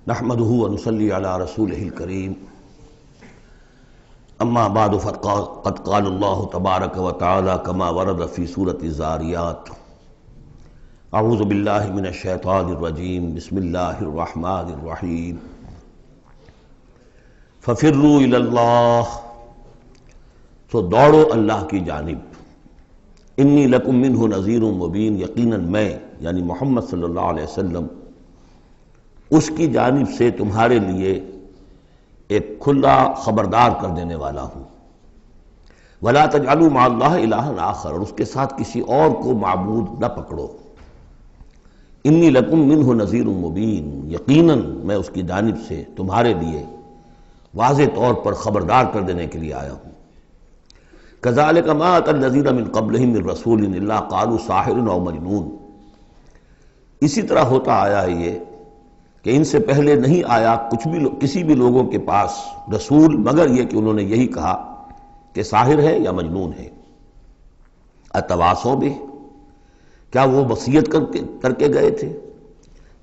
نحمده ونصلي على رسوله الكريم اما بعد فقد قال الله تبارك وتعالى كما ورد في سورة الزاريات اعوذ بالله من الشيطان الرجيم بسم الله الرحمن الرحيم ففروا الى الله تو دوڑو اللہ کی جانب انی لکم منہ نذیر مبین یقیناً میں یعنی محمد صلی اللہ علیہ وسلم اس کی جانب سے تمہارے لیے ایک کھلا خبردار کر دینے والا ہوں وَلَا تَجْعَلُوا مَعَ اللَّهِ إِلَٰهًا آخر اور اس کے ساتھ کسی اور کو معبود نہ پکڑو انی لکم منہ نذیر مبین یقیناً میں اس کی جانب سے تمہارے لیے واضح طور پر خبردار کر دینے کے لیے آیا ہوں كَذَلِكَ مَا أَتَى الَّذِينَ مِن قَبْلِهِم مِّن رَّسُولٍ إِلَّا قَالُوا سَاحِرٌ أَوْ مَجْنُونٌ اسی طرح ہوتا آیا ہے یہ کہ ان سے پہلے نہیں آیا کسی بھی لوگوں کے پاس رسول مگر یہ کہ انہوں نے یہی کہا کہ ساحر ہے یا مجنون ہے اتواصوا بہ کیا وہ وصیت کر کے گئے تھے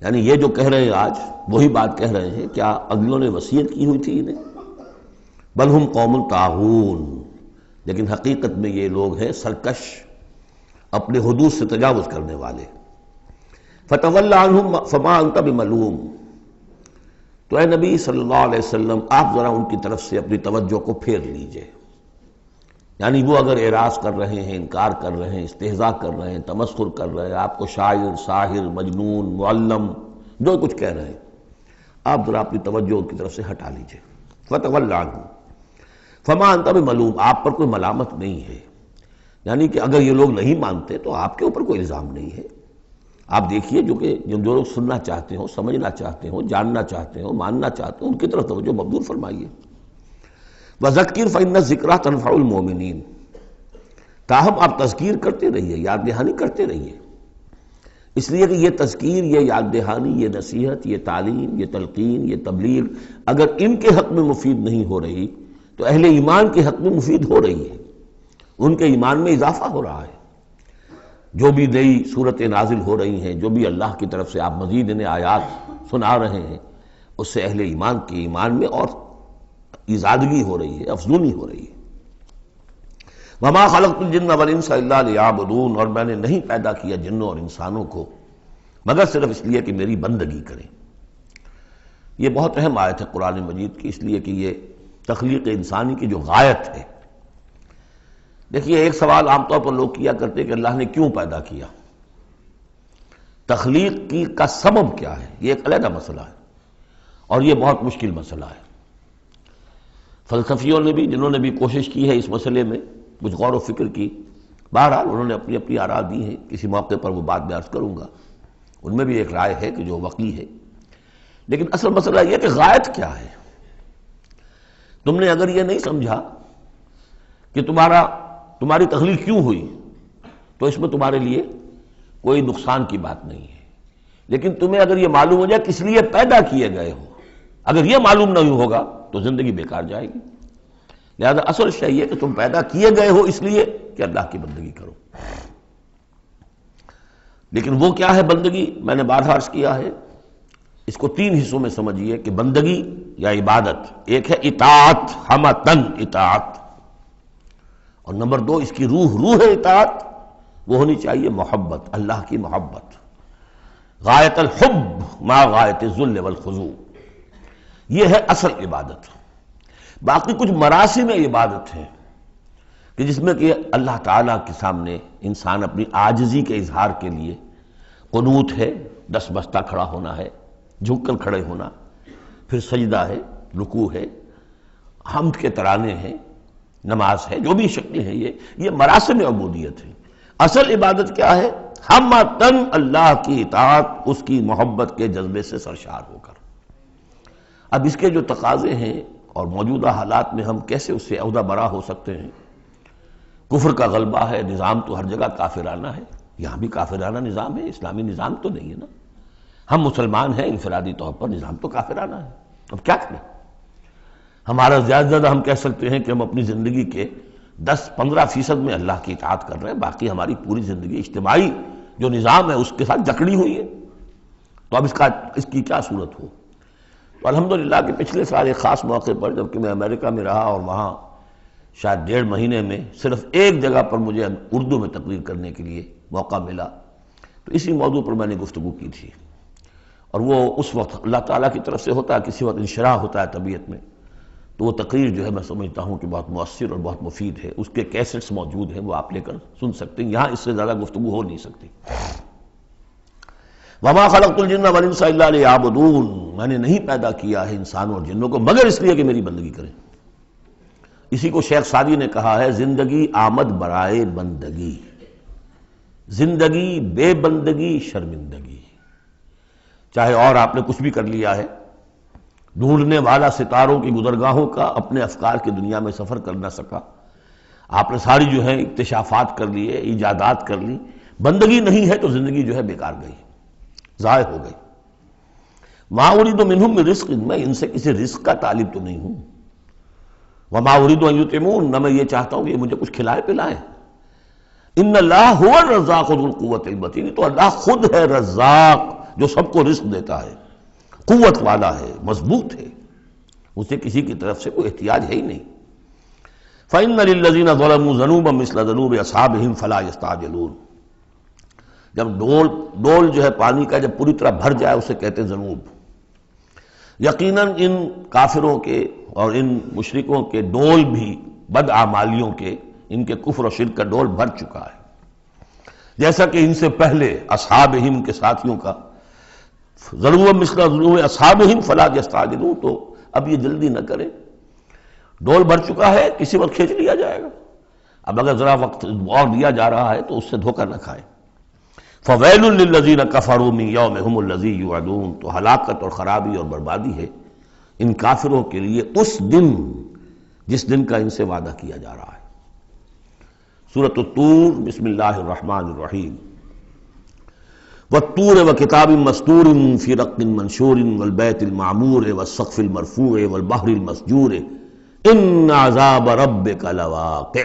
یعنی یہ جو کہہ رہے ہیں آج وہی بات کہہ رہے ہیں کیا اگلوں نے وصیت کی ہوئی تھی انہیں بل ہم قوم طاغون لیکن حقیقت میں یہ لوگ ہیں سرکش اپنے حدود سے تجاوز کرنے والے فتول عنہم فما انت بملوم تو اے نبی صلی اللہ علیہ وسلم آپ ذرا ان کی طرف سے اپنی توجہ کو پھیر لیجئے یعنی وہ اگر اعراض کر رہے ہیں انکار کر رہے ہیں استہزاء کر رہے ہیں تمسخر کر رہے ہیں آپ کو شاعر ساحر مجنون معلم جو کچھ کہہ رہے ہیں آپ ذرا اپنی توجہ ان کی طرف سے ہٹا لیجئے فتول عنہم فما انت بملوم آپ پر کوئی ملامت نہیں ہے یعنی کہ اگر یہ لوگ نہیں مانتے تو آپ کے اوپر کوئی الزام نہیں ہے آپ دیکھیے جو لوگ سننا چاہتے ہوں سمجھنا چاہتے ہوں جاننا چاہتے ہوں ماننا چاہتے ہوں ان کی طرف توجہ مبذول فرمائیے وَذَكِّرْ فَإِنَّ الذِّكْرَىٰ تَنفَعُ الْمُؤْمِنِينَ تاہم آپ تذکیر کرتے رہیے یاد دہانی کرتے رہیے اس لیے کہ یہ تذکیر یہ یاد دہانی یہ نصیحت یہ تعلیم یہ تلقین یہ تبلیغ اگر ان کے حق میں مفید نہیں ہو رہی تو اہل ایمان کے حق میں مفید ہو رہی ہے ان کے ایمان میں اضافہ ہو رہا ہے جو بھی نئی صورتیں نازل ہو رہی ہیں جو بھی اللہ کی طرف سے آپ مزید انہیں آیات سنا رہے ہیں اس سے اہل ایمان کے ایمان میں اور ایزادگی ہو رہی ہے افزونی ہو رہی ہے وَمَا خَلَقْتُ الْجِنَّ وَالْإِنسَ إِلَّا لِيَعْبُدُونَ اور میں نے نہیں پیدا کیا جنوں اور انسانوں کو مگر صرف اس لیے کہ میری بندگی کریں یہ بہت اہم آیت ہے قرآن مجید کی اس لیے کہ یہ تخلیق انسانی کی جو غایت ہے دیکھیے ایک سوال عام طور پر لوگ کیا کرتے کہ اللہ نے کیوں پیدا کیا تخلیق کا سبب کیا ہے یہ ایک علیحدہ مسئلہ ہے اور یہ بہت مشکل مسئلہ ہے فلسفیوں نے بھی جنہوں نے بھی کوشش کی ہے اس مسئلے میں کچھ غور و فکر کی بہرحال انہوں نے اپنی اپنی آراء دی ہیں کسی موقع پر وہ بات میں عرض کروں گا ان میں بھی ایک رائے ہے کہ جو وقی ہے لیکن اصل مسئلہ یہ کہ غایت کیا ہے تم نے اگر یہ نہیں سمجھا کہ تمہاری تخلیق کیوں ہوئی تو اس میں تمہارے لیے کوئی نقصان کی بات نہیں ہے لیکن تمہیں اگر یہ معلوم ہو جائے کس لیے پیدا کیے گئے ہو اگر یہ معلوم نہیں ہوگا تو زندگی بیکار جائے گی لہذا اصل شے یہ کہ تم پیدا کیے گئے ہو اس لیے کہ اللہ کی بندگی کرو لیکن وہ کیا ہے بندگی میں نے بارہا عرض کیا ہے اس کو تین حصوں میں سمجھیے کہ بندگی یا عبادت ایک ہے اطاعت حمتن اطاعت اور نمبر دو اس کی روح اطاعت وہ ہونی چاہیے محبت اللہ کی محبت غایت الحب ما غایت الذل والخضوع یہ ہے اصل عبادت باقی کچھ مراسم عبادت ہیں کہ جس میں کہ اللہ تعالیٰ کے سامنے انسان اپنی عاجزی کے اظہار کے لیے قنوت ہے دس بستہ کھڑا ہونا ہے جھک کر کھڑے ہونا پھر سجدہ ہے رکوع ہے حمد کے ترانے ہیں نماز ہے جو بھی شکلیں ہیں یہ مراسم عبودیت ہے اصل عبادت کیا ہے ہمتن اللہ کی اطاعت اس کی محبت کے جذبے سے سرشار ہو کر اب اس کے جو تقاضے ہیں اور موجودہ حالات میں ہم کیسے اس سے عہدہ برا ہو سکتے ہیں کفر کا غلبہ ہے نظام تو ہر جگہ کافرانہ ہے یہاں بھی کافرانہ نظام ہے اسلامی نظام تو نہیں ہے نا ہم مسلمان ہیں انفرادی طور پر نظام تو کافرانہ ہے اب کیا کریں ہمارا زیادہ زیادہ ہم کہہ سکتے ہیں کہ ہم اپنی زندگی کے 10-15% میں اللہ کی اطاعت کر رہے ہیں باقی ہماری پوری زندگی اجتماعی جو نظام ہے اس کے ساتھ جکڑی ہوئی ہے تو اب اس کی کیا صورت ہو الحمدللہ کہ پچھلے سال ایک خاص موقع پر جبکہ میں امریکہ میں رہا اور وہاں شاید 1.5 مہینے میں صرف ایک جگہ پر مجھے اردو میں تقریر کرنے کے لیے موقع ملا، تو اسی موضوع پر میں نے گفتگو کی تھی، اور وہ اس وقت اللہ تعالیٰ کی طرف سے ہوتا ہے، کسی وقت انشراح ہوتا ہے طبیعت میں، تو وہ تقریر جو ہے میں سمجھتا ہوں کہ بہت مؤثر اور بہت مفید ہے۔ اس کے کیسٹس موجود ہیں، وہ آپ لے کر سن سکتے ہیں، یہاں اس سے زیادہ گفتگو ہو نہیں سکتی۔ وَمَا خَلَقْتُ الْجِنَّ وَالْإِنسَ إِلَّا لِيَعْبُدُونَ، میں نے نہیں پیدا کیا ہے انسانوں اور جنوں کو مگر اس لیے کہ میری بندگی کریں۔ اسی کو شیخ سعدی نے کہا ہے، زندگی آمد برائے بندگی، زندگی بے بندگی شرمندگی۔ چاہے اور آپ نے کچھ بھی کر لیا ہے، ڈھونڈنے والا ستاروں کی گزرگاہوں کا اپنے افکار کی دنیا میں سفر کر نہ سکا، آپ نے ساری جو ہے اکتشافات کر لیے، ایجادات کر لی، بندگی نہیں ہے تو زندگی جو ہے بیکار گئی، ضائع ہو گئی۔ ما اريد منهم من رزق، میں ان سے کسی رزق کا طالب تو نہیں ہوں۔ وما اريد ان يطعمون، نہ میں یہ چاہتا ہوں کہ یہ مجھے کچھ کھلائے پلائیں۔ ان اللہ هو الرزاق ذو القوة المتین، تو اللہ خود ہے رزاق جو سب کو رزق دیتا ہے، قوت والا ہے، مضبوط ہے، اسے کسی کی طرف سے کوئی احتیاج ہے ہی نہیں۔ فإن للذین ظلموا ذنوبا مثل ذنوب اصحابهم فلا يستعجلون، جب ڈول جو ہے پانی کا جب پوری طرح بھر جائے اسے کہتے ہیں ذنوب۔ یقیناً ان کافروں کے اور ان مشرکوں کے ڈول بھی بدعمالیوں کے، ان کے کفر و شرک کا ڈول بھر چکا ہے، جیسا کہ ان سے پہلے اصحابہم کے ساتھیوں کا ذنوب مثل ذنوب اصحابہم فلا یستعجلون، تو اب یہ جلدی نہ کریں، ڈول بھر چکا ہے، کسی وقت کھینچ لیا جائے گا، اب اگر ذرا وقت اور دیا جا رہا ہے تو اس سے دھوکہ نہ کھائیں۔ فَوَيْلٌ لِّلَّذِينَ كَفَرُوا مِن يَوْمِهُمُ الَّذِي يُوعَدُونَ، تو ہلاکت اور خرابی اور بربادی ہے ان کافروں کے لیے اس دن جس دن کا ان سے وعدہ کیا جا رہا ہے۔ سورۃ الطور، بسم اللہ الرحمن الرحیم۔ وَالطُّورِ وَكِتَابٍ مَّسْطُورٍ فِي رَقٍّ مَّنشُورٍ وَالْبَيْتِ الْمَعْمُورِ وَالسَّقْفِ الْمَرْفُوعِ وَالْبَحْرِ الْمَسْجُورِ إِنَّ عَذَابَ رَبِّكَ لَوَاقِعٌ۔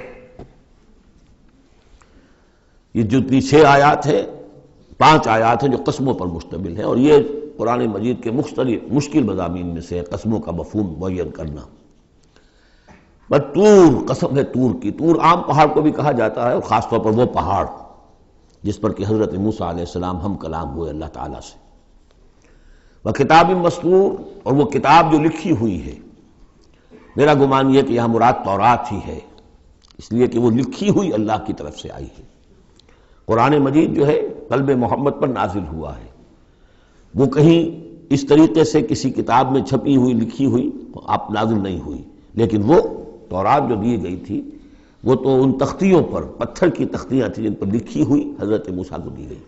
یہ جتنی 6 آیات ہیں، 5 آیات ہیں جو قسموں پر مشتمل ہیں، اور یہ قرآن مجید کے مشکل مضامین میں سے ہے قسموں کا مفہوم معین کرنا۔ طور، قسم ہے طور کی، طور عام پہاڑ کو بھی کہا جاتا ہے، اور خاص طور پر وہ پہاڑ جس پر کہ حضرت موسیٰ علیہ السلام ہم کلام ہوئے اللہ تعالیٰ سے۔ وَكِتَابٍ مَّسْطُورٍ، اور وہ کتاب جو لکھی ہوئی ہے، میرا گمان یہ کہ یہاں مراد تورات ہی ہے، اس لیے کہ وہ لکھی ہوئی اللہ کی طرف سے آئی ہے۔ قرآن مجید جو ہے قلب محمد پر نازل ہوا ہے، وہ کہیں اس طریقے سے کسی کتاب میں چھپی ہوئی لکھی ہوئی آپ نازل نہیں ہوئی، لیکن وہ تورات جو دی گئی تھی وہ تو ان تختیوں پر، پتھر کی تختیاں تھیں جن پر لکھی ہوئی حضرت موسیٰ کو دی گئی۔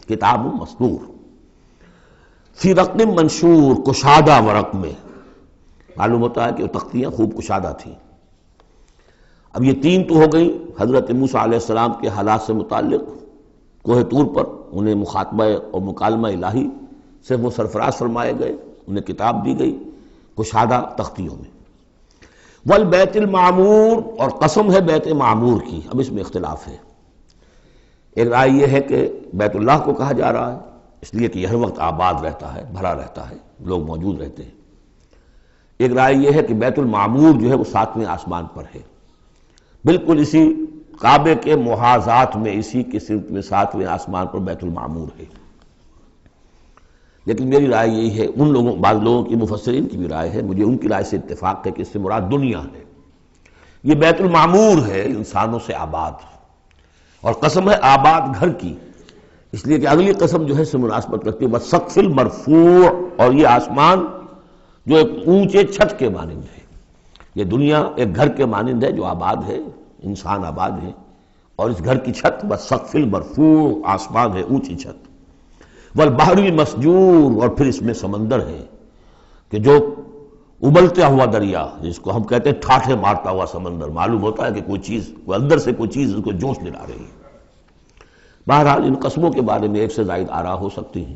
کتاب مسطور فی رق منشور، کشادہ ورق میں، معلوم ہوتا ہے کہ وہ تختیاں خوب کشادہ تھیں۔ اب یہ 3 تو ہو گئی حضرت موسیٰ علیہ السلام کے حالات سے متعلق، کوہ طور پر انہیں مخاطبہ اور مکالمہ الہی سے وہ سرفراز فرمائے گئے، انہیں کتاب دی گئی کشادہ تختیوں میں۔ والبیت المعمور، اور قسم ہے بیت معمور کی، اب اس میں اختلاف ہے۔ ایک رائے یہ ہے کہ بیت اللہ کو کہا جا رہا ہے اس لیے کہ یہ ہر وقت آباد رہتا ہے، بھرا رہتا ہے، لوگ موجود رہتے ہیں۔ ایک رائے یہ ہے کہ بیت المعمور جو ہے وہ 7ویں آسمان پر ہے، بالکل اسی کعبے کے محاذات میں، اسی کی سمت میں 7ویں آسمان پر بیت المعمور ہے۔ لیکن میری رائے یہی ہے، بعض لوگوں کی مفسرین کی بھی رائے ہے، مجھے ان کی رائے سے اتفاق ہے کہ اس سے مراد دنیا ہے، یہ بیت المعمور ہے انسانوں سے آباد، اور قسم ہے آباد گھر کی، اس لیے کہ اگلی قسم جو ہے سے مناسبت رکھتی ہے وَالسَّقْفِ الْمَرْفُوعِ، اور یہ آسمان جو ایک اونچے چھت کے مانند ہے، یہ دنیا ایک گھر کے مانند ہے جو آباد ہے، انسان آباد ہے، اور اس گھر کی چھت وَالسَّقْفِ الْمَرْفُوعِ، آسمان ہے، اونچی چھت، والبحر المسجور، اور پھر اس میں سمندر ہے کہ جو ابلتا ہوا دریا، جس کو ہم کہتے ہیں ٹھاٹھے مارتا ہوا سمندر، معلوم ہوتا ہے کہ کوئی چیز، کوئی اندر سے کوئی چیز اس کو جوش دلا رہی ہے۔ بہرحال ان قسموں کے بارے میں ایک سے زائد آراء ہو سکتی ہیں،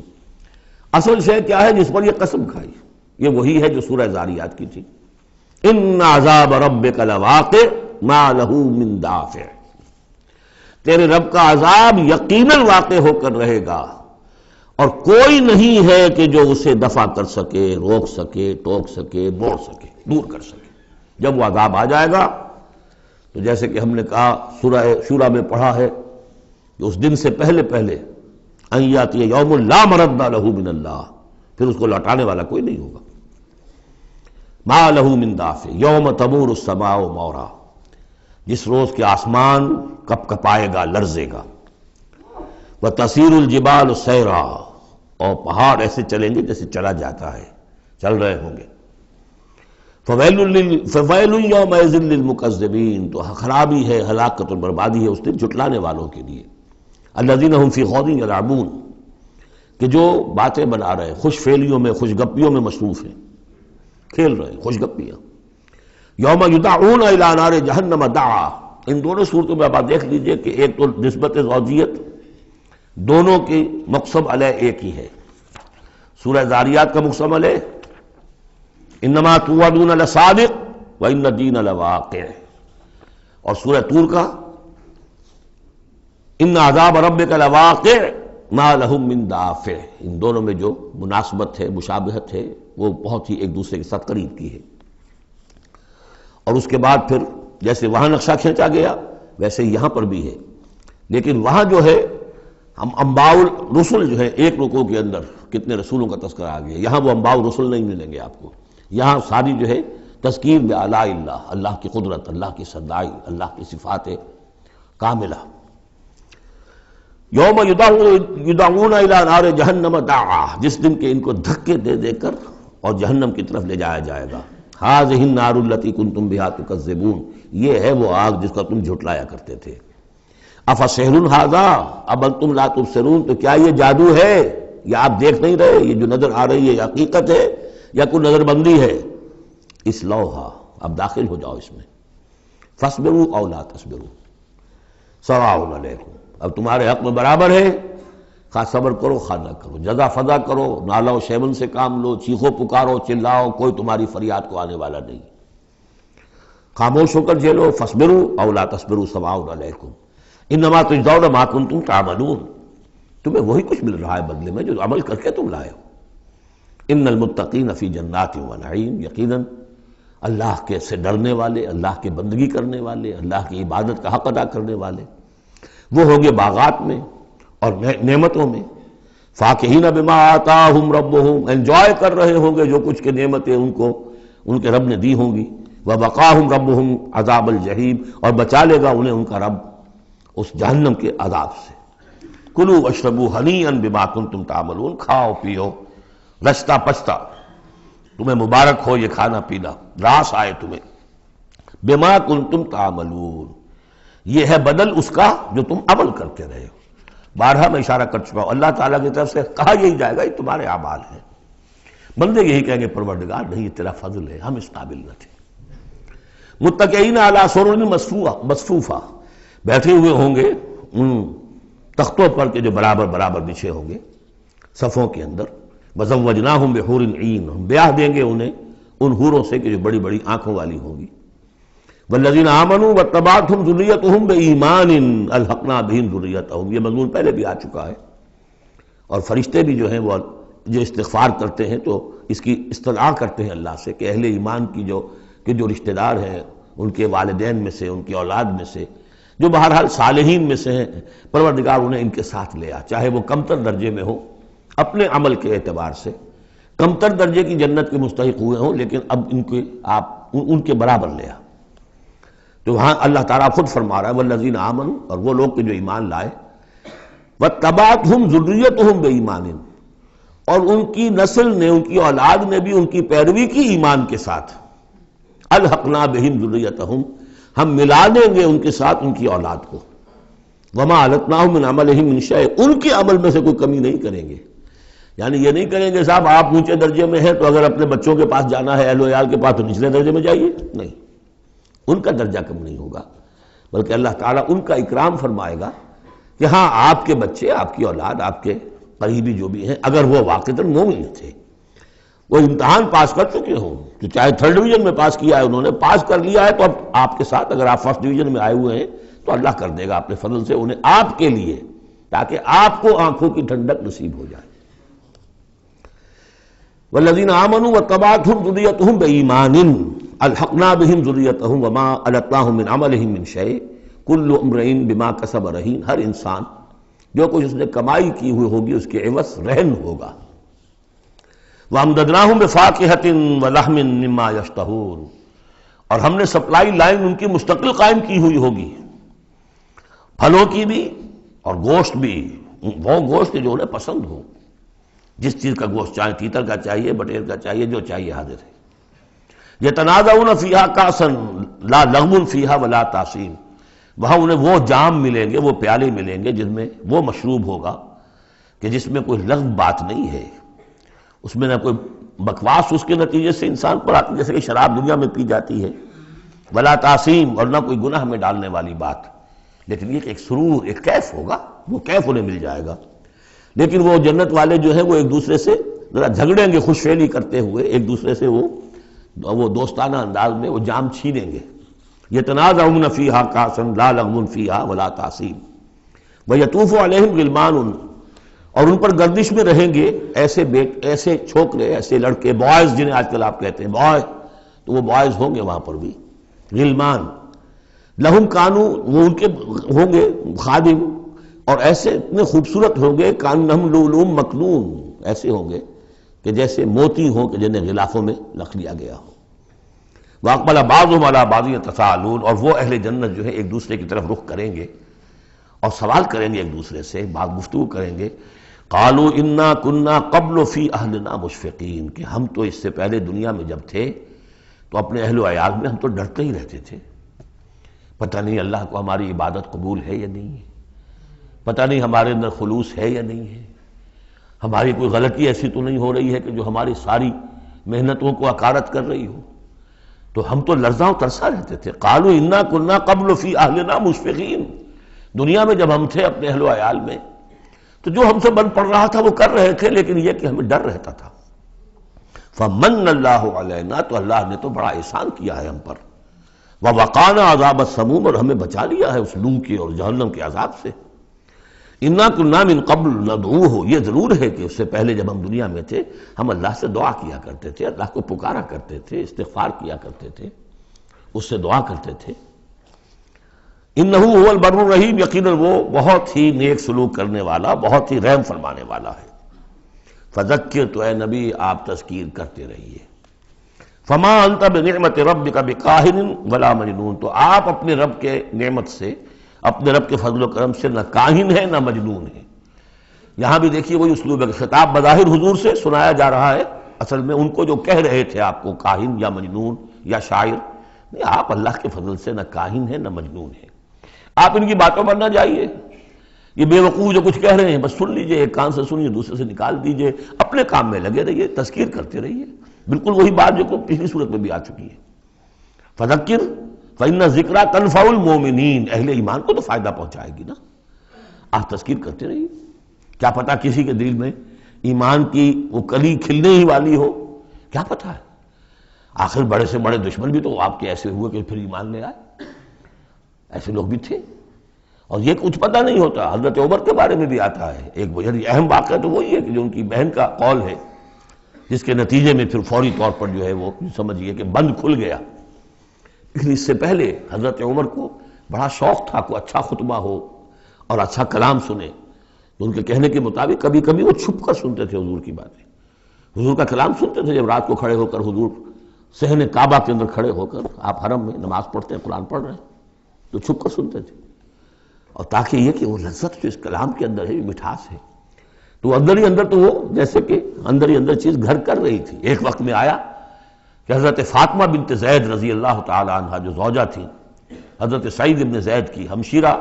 اصل شے کیا ہے جس پر یہ قسم کھائی، یہ وہی ہے جو سورہ زاریات کی تھی، ان عذاب ربک لواقع ما لہ من دافع، تیرے رب کا عذاب یقیناً واقع ہو کر رہے گا، اور کوئی نہیں ہے کہ جو اسے دفع کر سکے، روک سکے، ٹوک سکے، موڑ سکے، دور کر سکے۔ جب وہ عذاب آ جائے گا تو جیسے کہ ہم نے کہا سورہ شورى میں پڑھا ہے کہ اس دن سے پہلے ان یاتی یوم لا مرد لہ من اللہ، پھر اس کو لوٹانے والا کوئی نہیں ہوگا۔ ما لہ من دافع یوم تمور السماء مورا، جس روز کے آسمان کپ کپائے گا، لرزے گا۔ وتسیر الجبال سیرا، اور پہاڑ ایسے چلیں گے جیسے چلا جاتا ہے، چل رہے ہوں گے۔ فویل یومئذ للمکذبین، تو خرابی ہے، ہلاکت اور بربادی ہے اس دن جھٹلانے والوں کے لیے۔ الذین هم فی خوض یلعبون، کہ جو باتیں بنا رہے ہیں، خوش فیلیوں میں، خوش گپیوں میں مصروف ہیں، کھیل رہے ہیں خوش گپیاں۔ یوم یدعون الی نار جہنم دعا، ان دونوں صورتوں میں آپ دیکھ لیجئے کہ ایک تو نسبت زوجیت، دونوں کی مقسم علیہ ایک ہی ہے۔ سورہ ذاریات کا مقسم علیہ انما توعدون لصادق وان الدین لواقع، اور سورہ طور کا ان عذاب ربک لواقع ما لہم من دافع، ان دونوں میں جو مناسبت ہے، مشابہت ہے، وہ بہت ہی ایک دوسرے کے ساتھ قریب کی ہے۔ اور اس کے بعد پھر جیسے وہاں نقشہ کھینچا گیا ویسے یہاں پر بھی ہے، لیکن وہاں جو ہے ہم انباء الرسل جو ہے ایک رکوع کے اندر کتنے رسولوں کا تذکرہ آ گیا، یہاں وہ انباء الرسل نہیں ملیں گے آپ کو، یہاں ساری جو ہے تذکیر بآلاء اللہ، اللہ کی قدرت، اللہ کی صدائی، اللہ کی صفات کاملہ۔ یوم یدعون الی نار جہنم دعا، جس دن کے ان کو دھکے دے دے کر اور جہنم کی طرف لے جایا جائے گا۔ ھذہ النار التی کنتم بہا تکذبون، یہ ہے وہ آگ جس کا تم جھٹلایا کرتے تھے۔ افسحر ھذا ام انتم لا تبصرون، تو کیا یہ جادو ہے، یا آپ دیکھ نہیں رہے، یہ جو نظر آ رہی ہے یہ حقیقت ہے یا کوئی نظر بندی ہے؟ اصلوھا، اب داخل ہو جاؤ اس میں۔ فاصبروا او لا تصبروا سواء علیکم، اب تمہارے حق میں برابر ہے، خواہ صبر کرو خواہ نہ کرو، جزا فضا کرو، نالہ و شیون سے کام لو، چیخو پکارو، چلاؤ، کوئی تمہاری فریاد کو آنے والا نہیں، خاموش ہو کر جھیلو۔ فاصبروا او لا تصبروا سواء علیکم انما تجزون ما کنتم تعملون، تمہیں وہی کچھ مل رہا ہے بدلے میں جو عمل کر کے تم لائے ہو۔ ان المتقین فی جنات و نعیم، یقیناً اللہ کے سے ڈرنے والے، اللہ کے بندگی کرنے والے، اللہ کی عبادت کا حق ادا کرنے والے، وہ ہوں گے باغات میں اور نعمتوں میں۔ فاکہین بما آتاہم ربہم، انجوائے کر رہے ہوں گے جو کچھ کے نعمتیں ان کو ان کے رب نے دی ہوں گی۔ وبقاہم ربہم عذاب الجحیم، اور بچا لے گا انہیں ان کا رب اس جہنم کے عذاب سے۔ کلوا واشربوا ہنیئا بما کنتم تعملون، کھاؤ پیو رچتا پچتا، تمہیں مبارک ہو یہ کھانا پینا، راس آئے تمہیں۔ بما کنتم تعملون، یہ ہے بدل اس کا جو تم عمل کرتے رہے ہو۔ بارہا میں اشارہ کر چکا ہوں، اللہ تعالیٰ کی طرف سے کہا یہی جائے گا یہ تمہارے اعمال ہیں، بندے یہی کہیں گے پروردگار نہیں یہ تیرا فضل ہے، ہم اس قابل نہ تھے۔ متکئین علی سرر مصفوفہ، بیٹھے ہوئے ہوں گے ان تختوں پر کے جو برابر برابر بچھے ہوں گے صفوں کے اندر۔ وزوجناہم بحور عین، ہم بیاہ دیں گے انہیں ان حوروں سے کہ جو بڑی بڑی آنکھوں والی ہوں گی۔ والذین آمنوا واتبعتہم ذریتہم بایمان الحقنا بہم ذریتہم، یہ مضمون پہلے بھی آ چکا ہے۔ اور فرشتے بھی جو ہیں وہ جو استغفار کرتے ہیں تو اس کی استدعا کرتے ہیں اللہ سے کہ اہل ایمان کی جو رشتہ دار ہیں ان کے والدین میں سے، ان کی اولاد میں سے، جو بہرحال صالحین میں سے ہیں، پروردگار انہیں ان کے ساتھ لے آ، چاہے وہ کمتر درجے میں ہو اپنے عمل کے اعتبار سے، کمتر درجے کی جنت کے مستحق ہوئے ہوں، لیکن اب ان کے آپ ان کے برابر لے آ۔ تو وہاں اللہ تعالیٰ خود فرما رہا ہے والذین آمنوا، اور وہ لوگ کہ جو ایمان لائے، واتبعتہم ذریتہم بایمان، اور ان کی نسل نے، ان کی اولاد نے بھی ان کی پیروی کی ایمان کے ساتھ، الحقنا بہم ذریتہم، ہم ملا دیں گے ان کے ساتھ ان کی اولاد کو، وما علتناہم من عملہم من شیء، ان کے عمل میں سے کوئی کمی نہیں کریں گے۔ یعنی یہ نہیں کریں گے صاحب آپ اونچے درجے میں ہیں تو اگر اپنے بچوں کے پاس جانا ہے اہل و عیال کے پاس تو نچلے درجے میں جائیے، نہیں، ان کا درجہ کم نہیں ہوگا، بلکہ اللہ تعالیٰ ان کا اکرام فرمائے گا کہ ہاں آپ کے بچے، آپ کی اولاد، آپ کے قریبی جو بھی ہیں، اگر وہ واقعتاً مومن تھے، وہ امتحان پاس کر چکے ہوں، تو چاہے 3rd ڈویژن میں پاس کیا ہے انہوں نے، پاس کر لیا ہے تو اب آپ کے ساتھ اگر آپ 1st ڈویژن میں آئے ہوئے ہیں تو اللہ کر دے گا اپنے فضل سے انہیں آپ کے لیے، تاکہ آپ کو آنکھوں کی ٹھنڈک نصیب ہو جائے۔ والذین آمنوا واتبعتهم ذریتهم بإیمان الحقنا بهم ذریتهم وما ألتناهم من عملهم من شیء کل امرئ بما کسب رہین، ہر انسان جو کچھ اس نے کمائی کی ہوئی ہوگی اس کے عوض رہن ہوگا۔ وَأَمْدَدْنَاهُمْ بِفَاكِهَةٍ وَلَحْمٍ مِّمَّا يَشْتَهُونَ، اور ہم نے سپلائی لائن ان کی مستقل قائم کی ہوئی ہوگی، پھلوں کی بھی اور گوشت بھی، وہ گوشت جو انہیں پسند ہو، جس چیز کا گوشت چاہے، تیتر کا چاہیے، بٹیر کا چاہیے، جو چاہیے حاضر ہے۔ یتنازعون فیہا کاسا لا لغو فیہا ولا تاثیم، وہاں انہیں وہ جام ملیں گے، وہ پیالے ملیں گے جن میں وہ مشروب ہوگا کہ جس میں کوئی لغو بات نہیں ہے، اس میں نہ کوئی بکواس اس کے نتیجے سے انسان پر آتی جیسے کہ شراب دنیا میں پی جاتی ہے، ولا تعصیم، اور نہ کوئی گناہ میں ڈالنے والی بات، لیکن یہ کہ ایک سرور، ایک کیف ہوگا، وہ کیف انہیں مل جائے گا۔ لیکن وہ جنت والے جو ہیں وہ ایک دوسرے سے ذرا جھگڑیں گے، خوش فہمی کرتے ہوئے ایک دوسرے سے وہ دوستانہ انداز میں وہ جام چھینیں گے۔ یتنازعون فیہا کاسا لا لغو فیہا ولا تعصیم ویطوف علیہم غلمان، اور ان پر گردش میں رہیں گے ایسے چھوکرے، ایسے لڑکے، بوائز جنہیں آج کل آپ کہتے ہیں بوائے، تو وہ بوائز ہوں گے وہاں پر بھی، غلمان لہم کانو، وہ ان کے ہوں گے خادم، اور ایسے اتنے خوبصورت ہوں گے کانہم لؤلؤ مکنون، ایسے ہوں گے کہ جیسے موتی ہوں کہ جنہیں غلافوں میں رکھ لیا گیا ہو۔ واقبل بعضهم علی بعض یتساءلون، اور وہ اہل جنت جو ہے ایک دوسرے کی طرف رخ کریں گے اور سوال کریں گے، ایک دوسرے سے بات گفتگو کریں گے۔ قالوا انا کنا قبل فی اہلنا مشفقین، کہ ہم تو اس سے پہلے دنیا میں جب تھے تو اپنے اہل و عیال میں ہم تو ڈرتے ہی رہتے تھے، پتہ نہیں اللہ کو ہماری عبادت قبول ہے یا نہیں ہے، پتہ نہیں ہمارے اندر خلوص ہے یا نہیں ہے، ہماری کوئی غلطی ایسی تو نہیں ہو رہی ہے کہ جو ہماری ساری محنتوں کو عکارت کر رہی ہو، تو ہم تو لرزاں و ترسا رہتے تھے۔ قالوا انا کنا قبل فی اہلنا مشفقین، دنیا میں جب ہم تھے اپنے اہل و عیال میں تو جو ہم سے بن پڑ رہا تھا وہ کر رہے تھے، لیکن یہ کہ ہمیں ڈر رہتا تھا۔ فمن اللہ علینا، تو اللہ نے تو بڑا احسان کیا ہے ہم پر، ووقانا عذاب السموم، اور ہمیں بچا لیا ہے اس لو کے اور جہنم کے عذاب سے۔ انا کنا من قبل ندعوہ، یہ ضرور ہے کہ اس سے پہلے جب ہم دنیا میں تھے ہم اللہ سے دعا کیا کرتے تھے، اللہ کو پکارا کرتے تھے، استغفار کیا کرتے تھے، اس سے دعا کرتے تھے۔ انہ هو البر الرحیم، یقیناً وہ بہت ہی نیک سلوک کرنے والا، بہت ہی رحم فرمانے والا ہے۔ فذکر، تو اے نبی آپ تذکیر کرتے رہیے۔ فما انت بنعمت ربک بکاہن ولا مجنون، تو آپ اپنے رب کے نعمت سے، اپنے رب کے فضل و کرم سے نہ کاہن ہے نہ مجنون ہے۔ یہاں بھی دیکھیے وہی اسلوب ہے، خطاب بظاہر حضور سے سنایا جا رہا ہے، اصل میں ان کو جو کہہ رہے تھے آپ کو کاہن یا مجنون یا شاعر، نہیں، آپ اللہ کے فضل سے نہ کاہن ہے نہ مجنون ہے، آپ ان کی باتوں پر نہ جائیے، یہ بے وقوف جو کچھ کہہ رہے ہیں بس سن لیجئے، ایک کان سے سنیے دوسرے سے نکال دیجئے، اپنے کام میں لگے رہیے، تذکیر کرتے رہیے، بالکل وہی بات جو پچھلی صورت میں بھی آ چکی ہے۔ فذکر فإن الذکریٰ تنفع المؤمنین، اہل ایمان کو تو فائدہ پہنچائے گی نا، آپ تذکیر کرتے رہیے، کیا پتہ کسی کے دل میں ایمان کی وہ کلی کھلنے ہی والی ہو، کیا پتہ ہے، آخر بڑے سے بڑے دشمن بھی تو آپ کے ایسے ہوئے کہ پھر ایمان لے آئے، ایسے لوگ بھی تھے، اور یہ کچھ پتہ نہیں ہوتا۔ حضرت عمر کے بارے میں بھی آتا ہے ایک بہت اہم واقعہ، تو وہی ہے کہ جو ان کی بہن کا قول ہے، جس کے نتیجے میں پھر فوری طور پر جو ہے وہ سمجھیے کہ بند کھل گیا، لیکن اس سے پہلے حضرت عمر کو بڑا شوق تھا کوئی اچھا خطبہ ہو اور اچھا کلام سنے، تو ان کے کہنے کے مطابق کبھی کبھی وہ چھپ کر سنتے تھے حضور کی باتیں، حضور کا کلام سنتے تھے، جب رات کو کھڑے ہو کر حضور صحن کعبہ کے اندر کھڑے ہو کر آپ حرم میں نماز پڑھتے ہیں، قرآن پڑھ رہے ہیں، تو چھپ کر سنتے تھے، اور تاکہ یہ کہ وہ لذت جو اس کلام کے اندر ہے، یہ مٹھاس ہے، تو اندر ہی اندر تو وہ جیسے کہ اندر ہی اندر چیز گھر کر رہی تھی۔ ایک وقت میں آیا کہ حضرت فاطمہ بنت زید رضی اللہ تعالی عنہ جو زوجہ تھی حضرت سعید بن زید کی ہمشیرہ،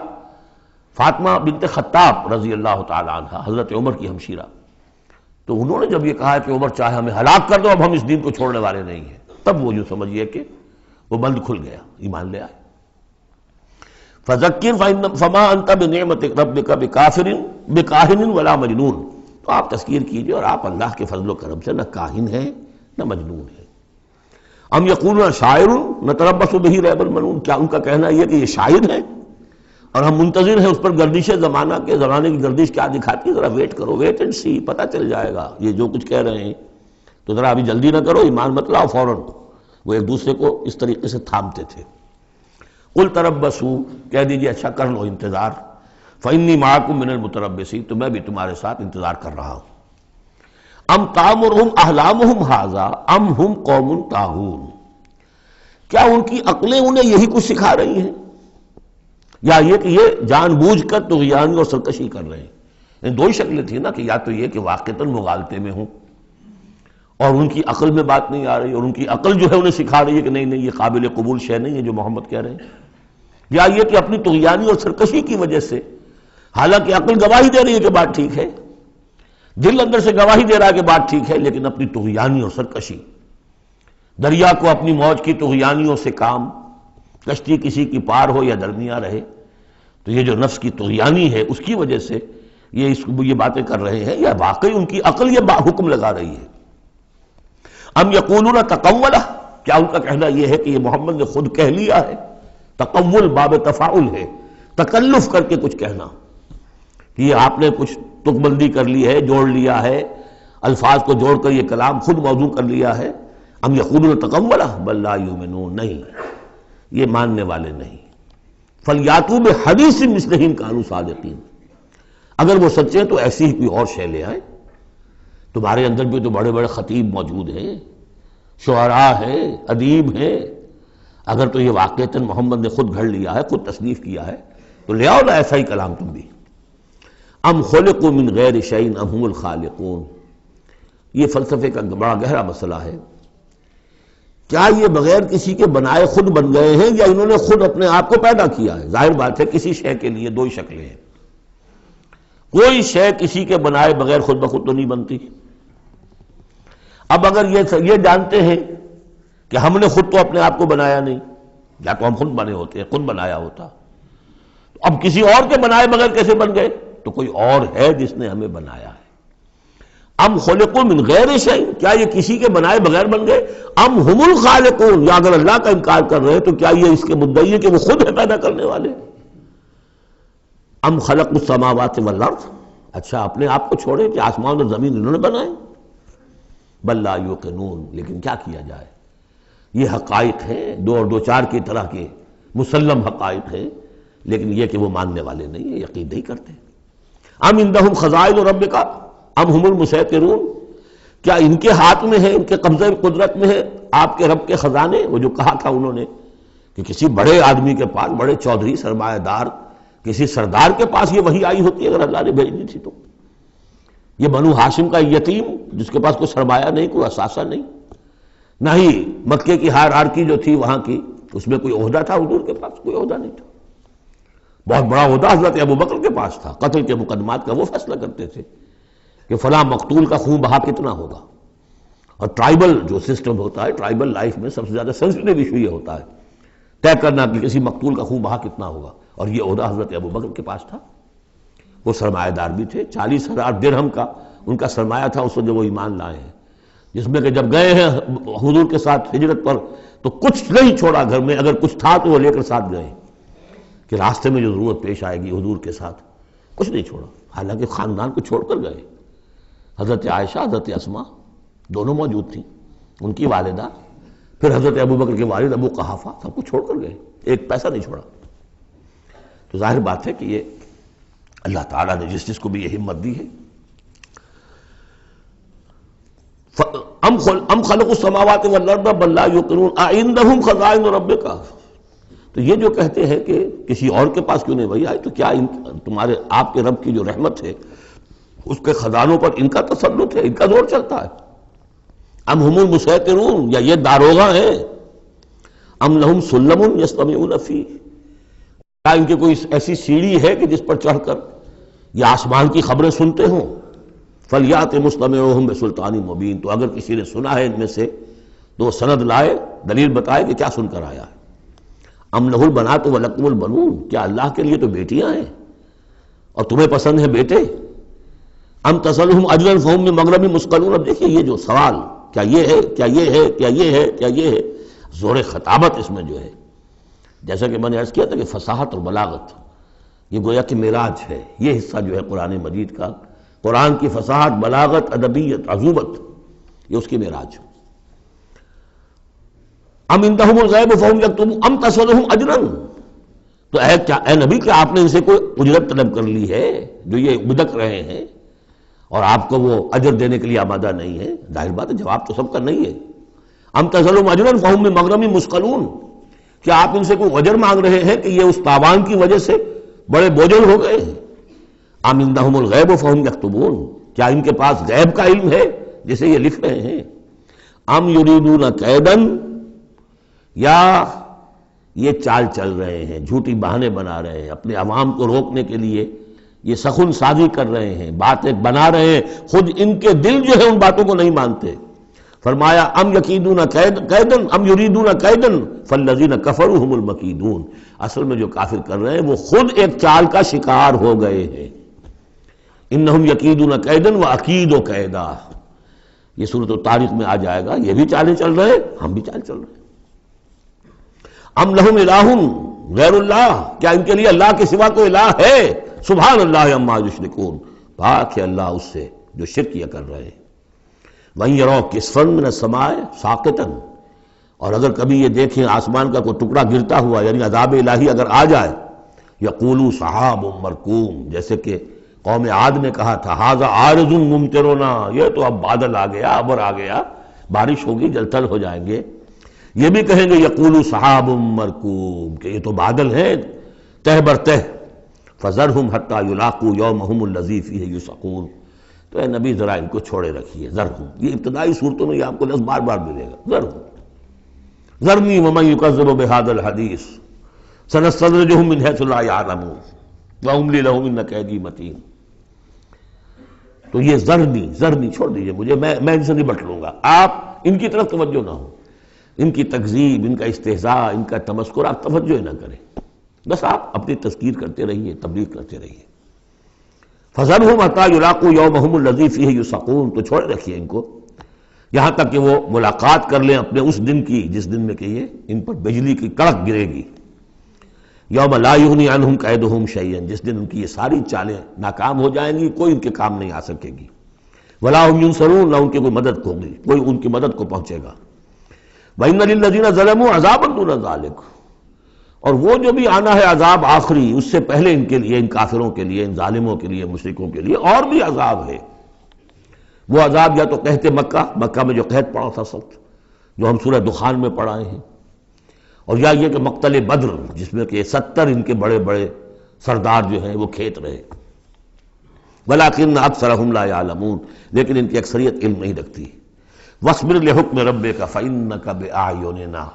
فاطمہ بنت خطاب رضی اللہ تعالی عنہ حضرت عمر کی ہمشیرہ، تو انہوں نے جب یہ کہا کہ عمر چاہے ہمیں ہلاک کر دو، اب ہم اس دین کو چھوڑنے والے نہیں ہیں، تب وہ یوں سمجھیے کہ وہ بند کھل گیا، ایمان لے آئے۔ فَذَكِّرْ فَمَا أَنْتَ بِنِعْمَةِ رَبِّكَ بِكَاهِنٍ وَلَا مَجْنُونٍ، تو آپ تذکیر کیجئے اور آپ اللہ کے فضل و کرم سے نہ کاہن ہیں نہ مجنون ہیں۔ ام یقولون شاعر نتربص بہ ریب المنون، کیا ان کا کہنا یہ کہ یہ شاعر ہے اور ہم منتظر ہیں اس پر گردش زمانہ کے، زمانے کی گردش کیا دکھاتی ہے، ذرا ویٹ کرو، ویٹ اینڈ سی، پتہ چل جائے گا یہ جو کچھ کہہ رہے ہیں تو ذرا ابھی جلدی نہ کرو، ایمان مت لاؤ فوراً۔ وہ ایک دوسرے کو اس طریقے سے تھامتے تھے۔ قل تربصوا، کہہ دیجیے اچھا کر لو انتظار، فإنی معکم من المتربصین، تو میں بھی تمہارے ساتھ انتظار کر رہا ہوں۔ ام تامرہم احلامہم ھذا ام ہم قوم طاغون، کیا ان کی عقلیں انہیں یہی کچھ سکھا رہی ہیں، یا یہ کہ یہ جان بوجھ کر طغیانی اور سرکشی کر رہے ہیں؟ ان دو ہی شکلیں تھیں نا، کہ یا تو یہ کہ واقعتاً مغالطے میں ہوں اور ان کی عقل میں بات نہیں آ رہی، اور ان کی عقل جو ہے انہیں سکھا رہی ہے کہ نہیں نہیں یہ قابل قبول شے نہیں ہے جو محمد کہہ رہے ہیں، یا یہ کہ اپنی طغیانی اور سرکشی کی وجہ سے، حالانکہ عقل گواہی دے رہی ہے کہ بات ٹھیک ہے، دل اندر سے گواہی دے رہا ہے کہ بات ٹھیک ہے، لیکن اپنی طغیانی اور سرکشی، دریا کو اپنی موج کی طغیانیوں سے کام، کشتی کسی کی پار ہو یا درمیاں رہے، تو یہ جو نفس کی طغیانی ہے اس کی وجہ سے یہ باتیں کر رہے ہیں، یا واقعی ان کی عقل یہ حکم لگا رہی ہے؟ ام یقولون تقولہ، کیا ان کا کہنا یہ ہے کہ یہ محمد نے خود کہہ لیا ہے؟ تقول باب تفاعل ہے، تکلف کر کے کچھ کہنا، کہ یہ آپ نے کچھ تک بندی کر لی ہے، جوڑ لیا ہے، الفاظ کو جوڑ کر یہ کلام خود موضوع کر لیا ہے۔ ام یقولون تقولہ بل لا یؤمنون، نہیں یہ ماننے والے نہیں۔ فلیاتوا بحدیث مثلہ ان کانوا صادقین، اگر وہ سچے تو ایسی ہی کوئی اور شے لے آئے۔ تمہارے اندر بھی تو بڑے بڑے خطیب موجود ہیں، شعراء ہیں، ادیب ہیں، اگر تو یہ واقعتاً محمد نے خود گھڑ لیا ہے، خود تصنیف کیا ہے، تو لے آؤ نا ایسا ہی کلام تم بھی۔ ام خلقوا من غیر شیء ام هم الخالقون، یہ فلسفے کا بڑا گہرا مسئلہ ہے۔ کیا یہ بغیر کسی کے بنائے خود بن گئے ہیں، یا انہوں نے خود اپنے آپ کو پیدا کیا ہے؟ ظاہر بات ہے کسی شے کے لیے دو ہی شکلیں ہیں، کوئی شے کسی کے بنائے بغیر خود بخود تو نہیں بنتی۔ اب اگر یہ جانتے ہیں کہ ہم نے خود تو اپنے آپ کو بنایا نہیں، یا تو ہم خود بنے ہوتے ہیں، خود بنایا ہوتا، تو اب کسی اور کے بنائے بغیر کیسے بن گئے؟ تو کوئی اور ہے جس نے ہمیں بنایا ہے۔ ام خلقوا من غیر شیء، کیا یہ کسی کے بنائے بغیر بن گئے؟ ام هم الخالقون، یا اگر اللہ کا انکار کر رہے ہیں تو کیا یہ اس کے مدعی ہے کہ وہ خود ہے پیدا کرنے والے؟ ام خلقوا السماوات والارض، اچھا اپنے آپ کو چھوڑے کہ آسمان اور زمین انہوں نے بنائے؟ بل لا یوقنون، لیکن کیا کیا جائے، یہ حقائق ہیں، دو اور دو چار کی طرح کے مسلم حقائق ہیں، لیکن یہ کہ وہ ماننے والے نہیں ہیں، یقین نہیں کرتے۔ ام عندہم خزائن ربک ام ہم المسیطرون، کیا ان کے ہاتھ میں ہے، ان کے قبضہ قدرت میں ہے آپ کے رب کے خزانے؟ وہ جو کہا تھا انہوں نے کہ کسی بڑے آدمی کے پاس، بڑے چودھری سرمایہ دار کسی سردار کے پاس یہ وحی آئی ہوتی ہے اگر اللہ نے بھیجنی تھی تو۔ یہ بنو ہاشم کا یتیم جس کے پاس کوئی سرمایہ نہیں، کوئی اثاثہ نہیں، نہ ہی مکے کی ہائرارکی جو تھی وہاں کی اس میں کوئی عہدہ تھا، حضور کے پاس کوئی عہدہ نہیں تھا۔ بہت بڑا عہدہ حضرت ابوبکر کے پاس تھا، قتل کے مقدمات کا وہ فیصلہ کرتے تھے کہ فلاں مقتول کا خون بہا کتنا ہوگا، اور ٹرائبل جو سسٹم ہوتا ہے، ٹرائبل لائف میں سب سے زیادہ سینسٹیو ایشو یہ ہوتا ہے طے کرنا کہ کسی مقتول کا خون بہا کتنا ہوگا، اور یہ عہدہ حضرت ابوبکر کے پاس تھا۔ وہ سرمایہ دار بھی تھے، 40,000 درہم کا ان کا سرمایہ تھا اس وقت جب وہ ایمان لائے ہیں، جس میں کہ جب گئے ہیں حضور کے ساتھ ہجرت پر تو کچھ نہیں چھوڑا گھر میں، اگر کچھ تھا تو وہ لے کر ساتھ گئے کہ راستے میں جو ضرورت پیش آئے گی حضور کے ساتھ، کچھ نہیں چھوڑا، حالانکہ خاندان کو چھوڑ کر گئے۔ حضرت عائشہ، حضرت اسماء دونوں موجود تھیں، ان کی والدہ، پھر حضرت ابوبکر کے والد ابو قحافہ، سب کچھ چھوڑ کر گئے، ایک پیسہ نہیں چھوڑا۔ تو ظاہر بات ہے کہ یہ اللہ تعالیٰ نے جس کو بھی یہ ہمت دی ہے۔ ام خلقوا السماوات والارض بل لا یوقنون اعندہم خزائن ربک، تو یہ جو کہتے ہیں کہ کسی اور کے پاس کیوں نہیں وہی آئی، تو کیا تمہارے آپ کے رب کی جو رحمت ہے اس کے خزانوں پر ان کا تسلط ہے، ان کا زور چلتا ہے؟ ام ہم المسیطرون، یا یہ داروغہ ہیں؟ ام لہم سلم یستمعون فیہ، کیا ان کے کوئی ایسی سیڑھی ہے کہ جس پر چڑھ کر یہ آسمان کی خبریں سنتے ہوں؟ فلیات مستمعہم بسلطان مبین، تو اگر کسی نے سنا ہے ان میں سے تو وہ سند لائے، دلیل بتائے کہ کیا سن کر آیا ہے۔ ام لہ البنات ولکم البنون، کیا اللہ کے لیے تو بیٹیاں ہیں اور تمہیں پسند ہیں بیٹے؟ ام تسألہم اجرا فہم من مغرم مثقلون، اب دیکھیے یہ جو سوال، کیا یہ ہے، کیا یہ ہے، کیا یہ ہے، کیا یہ ہے، زور خطابت اس میں جو ہے، جیسا کہ میں نے عرض کیا تھا کہ فصاحت اور بلاغت یہ گویا کہ معراج ہے، یہ حصہ جو ہے قرآن مجید کا، قرآن کی فصاحت، بلاغت، ادبیت، عذوبت، یہ اس کی معراج۔ ام عندہم الغیب فہم یکتبون ام تسألہم اجرا، تو اے نبی کہ آپ نے ان سے کوئی اجرت طلب کر لی ہے جو یہ بدک رہے ہیں اور آپ کو وہ اجر دینے کے لیے آمادہ نہیں ہے؟ ظاہر بات ہے جواب تو سب کا نہیں ہے۔ ام تسألہم اجرا فہم من مغرم مثقلون، کیا آپ ان سے کوئی اجر مانگ رہے ہیں کہ یہ اس تاوان کی وجہ سے بڑے بوجھل ہو گئے ہیں؟ ام عندہم الغیب فہم یکتبون، کیا ان کے پاس غیب کا علم ہے جسے یہ لکھ رہے ہیں؟ ام یریدون کیدا، یا یہ چال چل رہے ہیں، جھوٹی بہانے بنا رہے ہیں، اپنے عوام کو روکنے کے لیے یہ سخن سازی کر رہے ہیں، باتیں بنا رہے ہیں، خود ان کے دل جو ہے ان باتوں کو نہیں مانتے۔ فرمایا ام یکیدون کیدا ام یریدون کیدا فالذین کفروا هم المکیدون، اصل میں جو کافر کر رہے ہیں وہ خود ایک چال کا شکار ہو گئے ہیں۔ انہم یکیدون کیدا واکید کیدا، یہ سورۃ الطارق میں آ جائے گا، یہ بھی چالیں چل رہے ہیں، ہم بھی چال چل رہے ہیں۔ ام لہم الہ غیر اللہ، کیا ان کے لیے اللہ کے سوا کوئی الہ ہے؟ سبحان اللہ عما یشرکون، پاک ہے اللہ اس سے جو شرک یہ کر رہے ہیں۔ وَإِن يَرَوْا كِسْفًا مِّنَ السَّمَاءِ سَاقِطًا، اور اگر کبھی یہ دیکھیں آسمان کا کوئی ٹکڑا گرتا ہوا، یعنی عذاب الہی اگر آ جائے، یقولوا سحاب مرکوم، جیسے کہ قوم عاد نے کہا تھا ھذا عارض ممطرنا، یہ تو اب بادل آ گیا، ابر آ گیا، بارش ہوگی، جل تھل ہو جائیں گے۔ یہ بھی کہیں گے یقولوا سحاب مرکوم، کہ یہ تو بادل ہیں تہ بر تہ، فذرہم حتی یلاقوا یومہم الذی فیہ یوثقون، تو اے نبی ذرا ان کو چھوڑے رکھیے، ذرہم، یہ ابتدائی صورتوں میں یہ آپ کو لفظ بار بار ملے گا، ذرہم، ذرنی ومن یکذب بہذا الحدیث سنستدرجہم من حیث لا یعلمون واملی لہم ان کیدی متین۔ تو یہ ذرنی چھوڑ دیجئے مجھے، میں ان سے نبٹ لوں گا، آپ ان کی طرف توجہ نہ ہو، ان کی تکذیب، ان کا استہزاء، ان کا تمسخر آپ توجہ نہ کریں، بس آپ اپنی تذکیر کرتے رہیے، تبلیغ کرتے رہیے۔ فَذَرْهُمْ حَتَّىٰ يُلَاقُوا يَوْمَهُمُ الَّذِي فِيهِ يُوثَقُونَ، تو چھوڑے رکھیے ان کو یہاں تک کہ وہ ملاقات کر لیں اپنے اس دن کی جس دن میں کہ یہ ان پر بجلی کی کڑک گرے گی۔ یوم لا یغنی عنہم کیدہم شیئا، جس دن ان کی یہ ساری چالیں ناکام ہو جائیں گی، کوئی ان کے کام نہیں آ سکے گی۔ ولا هم ینصرون، نہ ان کی کوئی مدد ہوگی، کوئی ان کی مدد کو پہنچے گا۔ وَإِنَّ لِلَّذِينَ ظَلَمُوا عَذَابًا دُونَ ذَلِكَ، اور وہ جو بھی آنا ہے عذاب آخری، اس سے پہلے ان کے لیے، ان کافروں کے لیے، ان ظالموں کے لیے، مشرکوں کے لیے اور بھی عذاب ہے۔ وہ عذاب یا تو قحط مکہ میں جو قحط پڑا تھا سخت، جو ہم سورہ دخان میں پڑھائے ہیں، اور یا یہ کہ مقتل بدر جس میں کہ 70 ان کے بڑے بڑے سردار جو ہیں وہ کھیت رہے۔ وَلَٰكِنَّ أَكْثَرَهُمْ لَا يَعْلَمُونَ، لیکن ان کی اکثریت علم نہیں رکھتی۔ وَاصْبِرْ لِحُكْمِ رَبِّكَ فَإِنَّكَ بِأَعْيُنِنَا،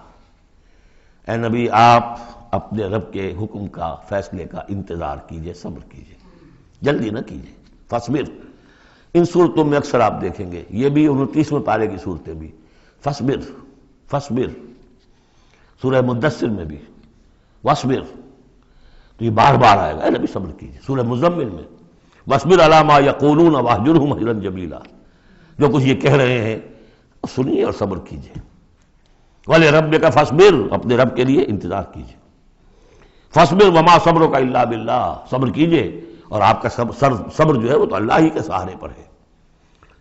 اے نبی آپ اپنے رب کے حکم کا، فیصلے کا انتظار کیجئے، صبر کیجئے، جلدی نہ کیجئے۔ فاصبر، ان صورتوں میں اکثر آپ دیکھیں گے، یہ بھی 29ویں پارے کی صورتیں بھی، فاصبر فاصبر، سورہ مدثر میں بھی واصبر، تو یہ بار بار آئے گا، اے نبی صبر کیجئے۔ سورہ مزمل میں واصبر علی ما یقولون واہجرہم ہجرا جمیلا، جو کچھ یہ کہہ رہے ہیں سنیے اور صبر کیجئے۔ وَلِرَبِّكَ فاصبر، اپنے رب کے لیے انتظار کیجئے۔ فاصبر وما صبرک الا باللہ، صبر کیجئے اور آپ کا صبر جو ہے وہ تو اللہ ہی کے سہارے پر ہے۔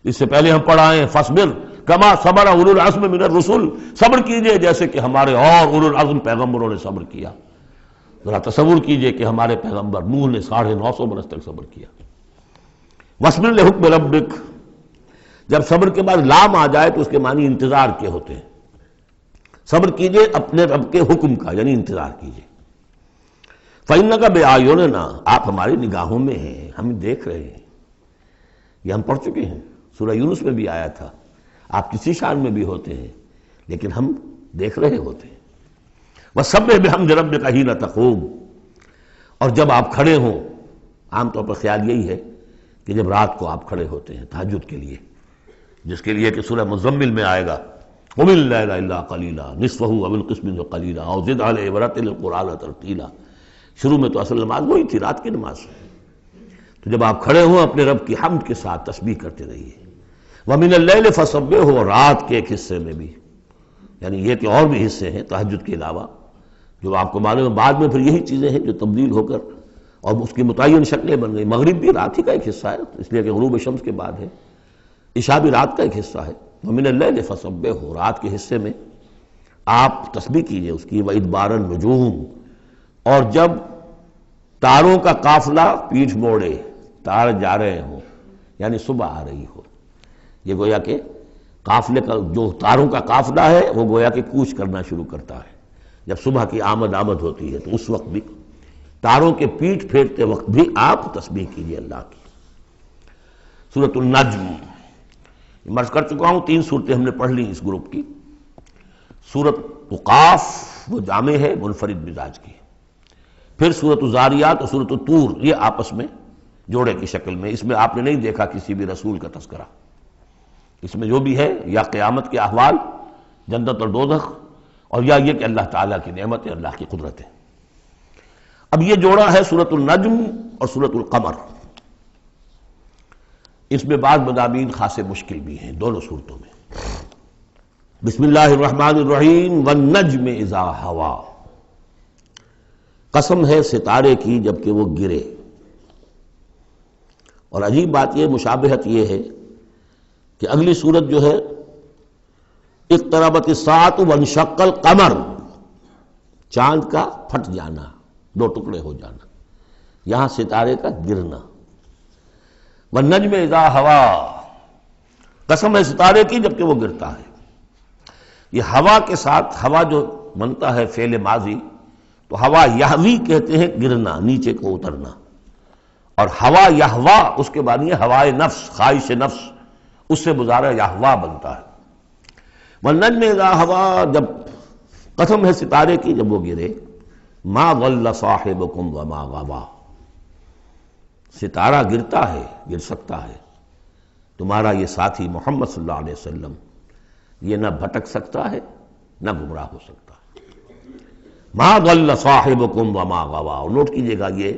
اس سے پہلے ہم پڑھائیں فاصبر کما صبر اولو العزم من الرسل، صبر کیجئے جیسے کہ ہمارے اور اولو العزم پیغمبروں نے صبر کیا۔ ذرا تصور کیجئے کہ ہمارے پیغمبر نوح نے 950 برس تک صبر کیا۔ وَاصْبِرْ لِحُکْمِ رَبِّكَ، جب صبر کے بعد لام آ جائے تو اس کے معنی انتظار کے ہوتے ہیں۔ صبر کیجئے اپنے رب کے حکم کا، یعنی انتظار کیجئے۔ فَإِنَّكَ بِأَعْيُنِنَا، آپ ہماری نگاہوں میں ہیں، ہم دیکھ رہے ہیں۔ یہ ہم پڑھ چکے ہیں، سورہ یونس میں بھی آیا تھا، آپ کسی شان میں بھی ہوتے ہیں لیکن ہم دیکھ رہے ہوتے ہیں۔ وَسَبِّحْ بِحَمْدِ رَبِّكَ حِينَ تَقُومُ، اور جب آپ کھڑے ہوں، عام طور پر خیال یہی ہے کہ جب رات کو آپ کھڑے ہوتے ہیں تہجد کے لیے، جس کے لیے کہ سورہ مزمل میں آئے گا قُمِ اللَّيْلَ إِلَّا قَلِيلًا نِصْفَهُ أَوِ انقُصْ مِنْهُ قَلِيلًا أَوْ زِدْ عَلَيْهِ وَرَتِّلِ الْقُرْآنَ تَرْتِيلًا۔ شروع میں تو اصل نماز وہی تھی، رات کی نماز، تو جب آپ کھڑے ہوں اپنے رب کی حمد کے ساتھ تسبیح کرتے رہیے۔ وَمِنَ اللَّيْلِ فَسَبِّحْهُ، رات کے ایک حصے میں بھی، یعنی یہ کہ اور بھی حصے ہیں تہجد کے علاوہ، جو آپ کو معلوم ہے بعد میں پھر یہی چیزیں ہیں جو تبدیل ہو کر اور اس کی متعین شکلیں بن گئی۔ مغرب بھی رات ہی کا ایک حصہ ہے، اس لیے کہ غروب شمس کے بعد ہے، عشاء بھی رات کا ایک حصہ ہے۔ وَمِنَ اللَّيْلِ فَسَبِّحْهُ، رات کے حصے میں آپ تسبیح کیجئے اس کی، وَإِدْبَارَ النُّجُومِ، اور جب تاروں کا قافلہ پیٹھ موڑے، تار جا رہے ہوں یعنی صبح آ رہی ہو، یہ گویا کہ قافلے کا جو تاروں کا قافلہ ہے وہ گویا کہ کوچ کرنا شروع کرتا ہے جب صبح کی آمد ہوتی ہے، تو اس وقت بھی تاروں کے پیٹھ پھیرتے وقت بھی آپ تسبیح کیجئے اللہ کی۔ سورۃ النجم مرض کر چکا ہوں، 3 صورتیں ہم نے پڑھ لی اس گروپ کی۔ سورۃ قاف وہ جامع ہے منفرد مزاج کی، پھر سورۃ الذاریات اور سورۃ الطور یہ آپس میں جوڑے کی شکل میں، اس میں آپ نے نہیں دیکھا کسی بھی رسول کا تذکرہ، اس میں جو بھی ہے یا قیامت کے احوال، جنت اور دوزخ، اور یا یہ کہ اللہ تعالیٰ کی نعمت ہے، اللہ کی قدرت ہے۔ اب یہ جوڑا ہے سورۃ النجم اور سورۃ القمر، اس میں بعض مضامین خاصے مشکل بھی ہیں دونوں صورتوں میں۔ بسم اللہ الرحمن الرحیم، والنجم اذا ہوا، قسم ہے ستارے کی جب کہ وہ گرے۔ اور عجیب بات یہ، مشابہت یہ ہے کہ اگلی صورت جو ہے اقتربت الساعۃ وانشق القمر، چاند کا پھٹ جانا، 2 ٹکڑے ہو جانا، یہاں ستارے کا گرنا۔ والنجم اذا ہوا، قسم ہے ستارے کی جب کہ وہ گرتا ہے۔ یہ ہوا کے ساتھ، ہوا جو بنتا ہے فعل ماضی، تو ہوا یہوی کہتے ہیں گرنا، نیچے کو اترنا، اور ہوا یہوا اس کے معنی ہے ہوائے نفس، خواہش نفس، اس سے مضارع یہوا بنتا ہے۔ والنجم اذا ہوا، جب قسم ہے ستارے کی جب وہ گرے، ما ضل صاحبکم وما غوا، ستارہ گرتا ہے، گر سکتا ہے، تمہارا یہ ساتھی محمد صلی اللہ علیہ وسلم یہ نہ بھٹک سکتا ہے نہ گمراہ ہو سکتا ہے۔ ما ضل صاحبکم وما غوا، اور نوٹ کیجئے گا یہ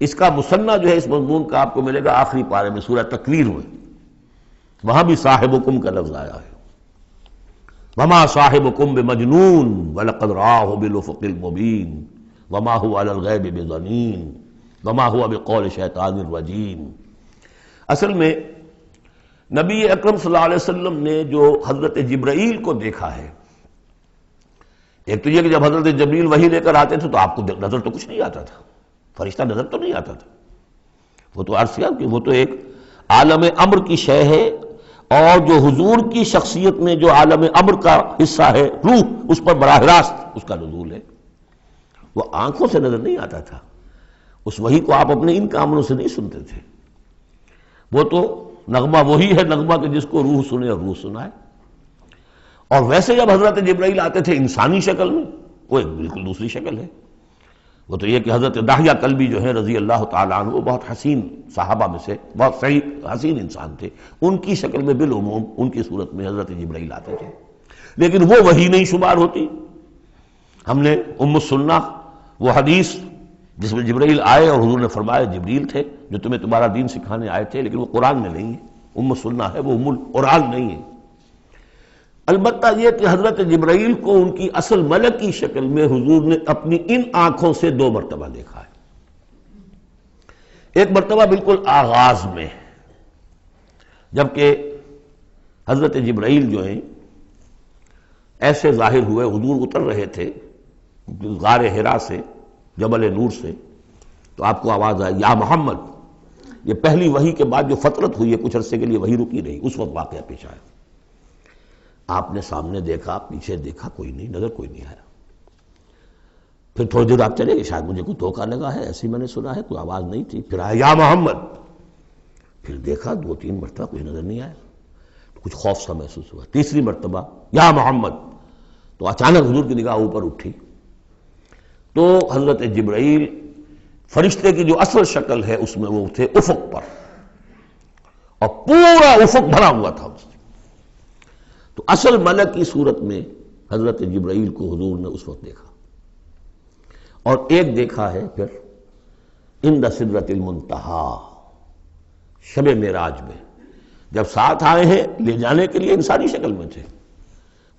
اس کا مثنیٰ جو ہے اس مضمون کا آپ کو ملے گا آخری پارے میں سورہ تکویر میں، وہاں بھی صاحبکم کا لفظ آیا ہے۔ وما صاحبکم بمجنون ولقد رآہ بالافق المبین وما هو علی الغیب بضنین وما هو بقول شیطان الرجیم۔ اصل میں نبی اکرم صلی اللہ علیہ وسلم نے جو حضرت جبرائیل کو دیکھا ہے، ایک تو یہ کہ جب حضرت جبرائیل وحی لے کر آتے تھے تو آپ کو نظر تو کچھ نہیں آتا تھا، فرشتہ نظر تو نہیں آتا تھا، وہ تو عرض کیا کہ وہ تو ایک عالم امر کی شے ہے، اور جو حضور کی شخصیت میں جو عالم امر کا حصہ ہے روح، اس پر براہ راست اس کا نزول ہے، وہ آنکھوں سے نظر نہیں آتا تھا، اس وحی کو آپ اپنے ان کاموں سے نہیں سنتے تھے، وہ تو نغمہ وہی ہے نغمہ کہ جس کو روح سنے اور روح سنائے۔ اور ویسے جب حضرت جبرائیل آتے تھے انسانی شکل میں، وہ ایک بالکل دوسری شکل ہے، وہ تو یہ کہ حضرت دحیہ کلبی جو ہیں رضی اللہ تعالیٰ عنہ، وہ بہت حسین صحابہ میں سے بہت صحیح حسین انسان تھے، ان کی شکل میں بالعموم ان کی صورت میں حضرت جبرائیل آتے تھے، لیکن وہ وحی نہیں شمار ہوتی۔ ہم نے ام السنہ وہ حدیث جس میں جبرائیل آئے اور حضور نے فرمایا جبریل تھے جو تمہیں تمہارا دین سکھانے آئے تھے، لیکن وہ قرآن میں نہیں ہے، ام السنہ ہے، وہ ام القرآن نہیں ہے۔ البتہ یہ کہ حضرت جبرائیل کو ان کی اصل ملکی شکل میں حضور نے اپنی ان آنکھوں سے 2 مرتبہ دیکھا ہے۔ ایک مرتبہ بالکل آغاز میں، جبکہ حضرت جبرائیل جو ہیں ایسے ظاہر ہوئے، حضور اتر رہے تھے غار حرا سے، جبل نور سے، تو آپ کو آواز آئی یا محمد۔ یہ پہلی وحی کے بعد جو فترت ہوئی ہے، کچھ عرصے کے لیے وحی رکی رہی، اس وقت واقعہ پیش آیا۔ آپ نے سامنے دیکھا، پیچھے دیکھا، کوئی نہیں، نظر کوئی نہیں آیا۔ پھر تھوڑی دیر آپ چلے گئے، شاید مجھے کوئی دھوکہ لگا ہے، ایسی میں نے سنا ہے، کوئی آواز نہیں تھی، پھر آیا یا محمد، پھر دیکھا 2-3 مرتبہ کوئی نظر نہیں آیا، تو کچھ خوف سا محسوس ہوا۔ تیسری مرتبہ یا محمد، تو اچانک حضور کی نگاہ اوپر اٹھی، تو حضرت جبرائیل فرشتے کی جو اصل شکل ہے اس میں وہ تھے افق پر، اور پورا افق بھرا ہوا تھا اس سے۔ تو اصل ملک کی صورت میں حضرت جبرائیل کو حضور نے اس وقت دیکھا، اور ایک دیکھا ہے پھر عند سدرۃ المنتہا، شب معراج میں، جب ساتھ آئے ہیں لے جانے کے لیے انسانی شکل میں تھے،